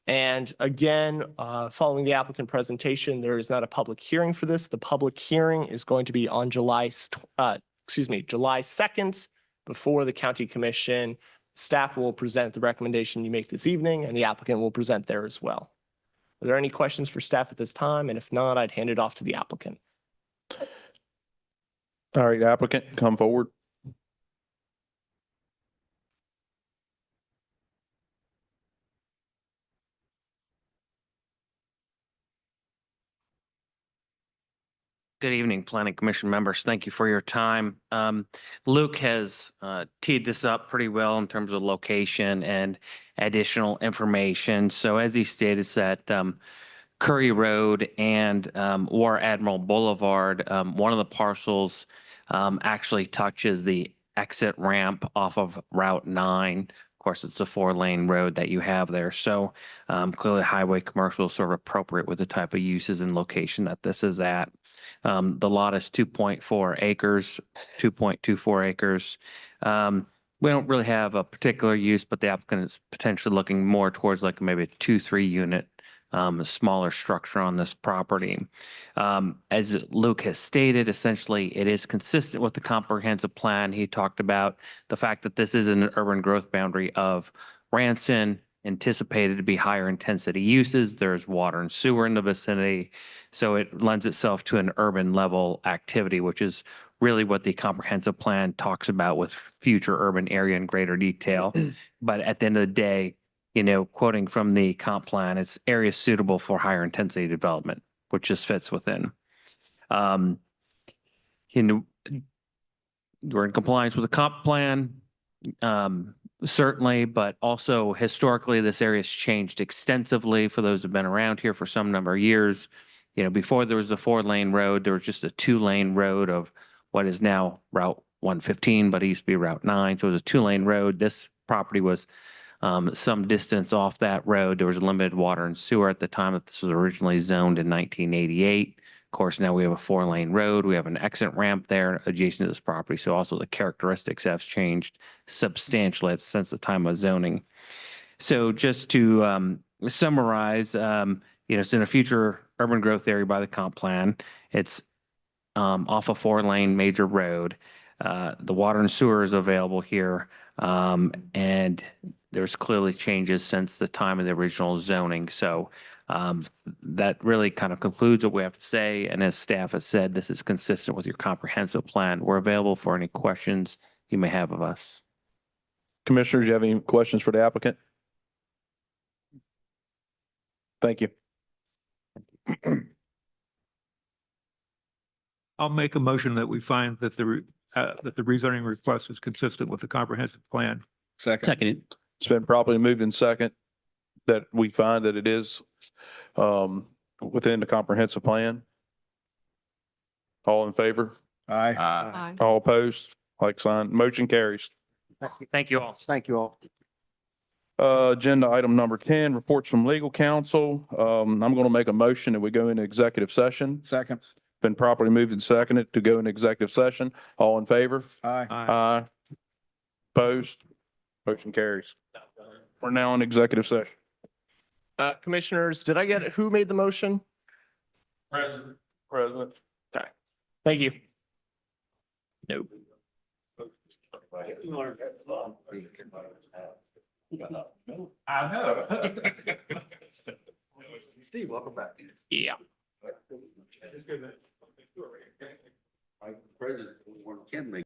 And again, following the applicant presentation, there is not a public hearing for this. The public hearing is going to be on July 2nd before the county commission. Staff will present the recommendation you make this evening, and the applicant will present there as well. Are there any questions for staff at this time? And if not, I'd hand it off to the applicant. All right, applicant, come forward. Good evening, Planning Commission members. Thank you for your time. Luke has teed this up pretty well in terms of location and additional information. So as he stated, it's at Curry Road and War Admiral Boulevard. One of the parcels actually touches the exit ramp off of Route 9. Of course, it's a 4-lane road that you have there. So clearly highway commercial is sort of appropriate with the type of uses and location that this is at. The lot is 2.4 acres, 2.24 acres. We don't really have a particular use, but the applicant is potentially looking more towards like maybe a 2-3 unit, smaller structure on this property. As Luke has stated, essentially it is consistent with the comprehensive plan. He talked about the fact that this is an urban growth boundary of Ranson, anticipated to be higher intensity uses. There's water and sewer in the vicinity. So it lends itself to an urban level activity, which is really what the comprehensive plan talks about with future urban area in greater detail. But at the end of the day, you know, quoting from the comp plan, it's areas suitable for higher intensity development, which just fits within. You know, we're in compliance with the comp plan. Certainly, but also historically, this area has changed extensively for those who've been around here for some number of years. You know, before there was a 4-lane road, there was just a 2-lane road of what is now Route 115, but it used to be Route 9. So it was a 2-lane road. This property was some distance off that road. There was limited water and sewer at the time that this was originally zoned in 1988. Of course, now we have a 4-lane road. We have an exit ramp there adjacent to this property. So also the characteristics have changed substantially since the time of zoning. So just to summarize, you know, it's in a future urban growth area by the comp plan. It's off a 4-lane major road. The water and sewer is available here. And there's clearly changes since the time of the original zoning. So that really kind of concludes what we have to say. And as staff has said, this is consistent with your comprehensive plan. We're available for any questions you may have of us. Commissioners, do you have any questions for the applicant? Thank you. I'll make a motion that we find that that the rezoning request is consistent with the comprehensive plan. Seconded. It's been properly moved in second that we find that it is within the comprehensive plan. All in favor? Aye. All opposed? Like sign. Motion carries. Thank you all. Thank you all. Agenda item number 10, reports from legal counsel. I'm going to make a motion that we go into executive session. Second. Been properly moved and seconded to go into executive session. All in favor? Aye. Aye. Opposed? Motion carries. We're now in executive session. Commissioners, did I get, who made the motion? President. Okay. Thank you. Nope. I know. Steve, welcome back. Yeah. President, can make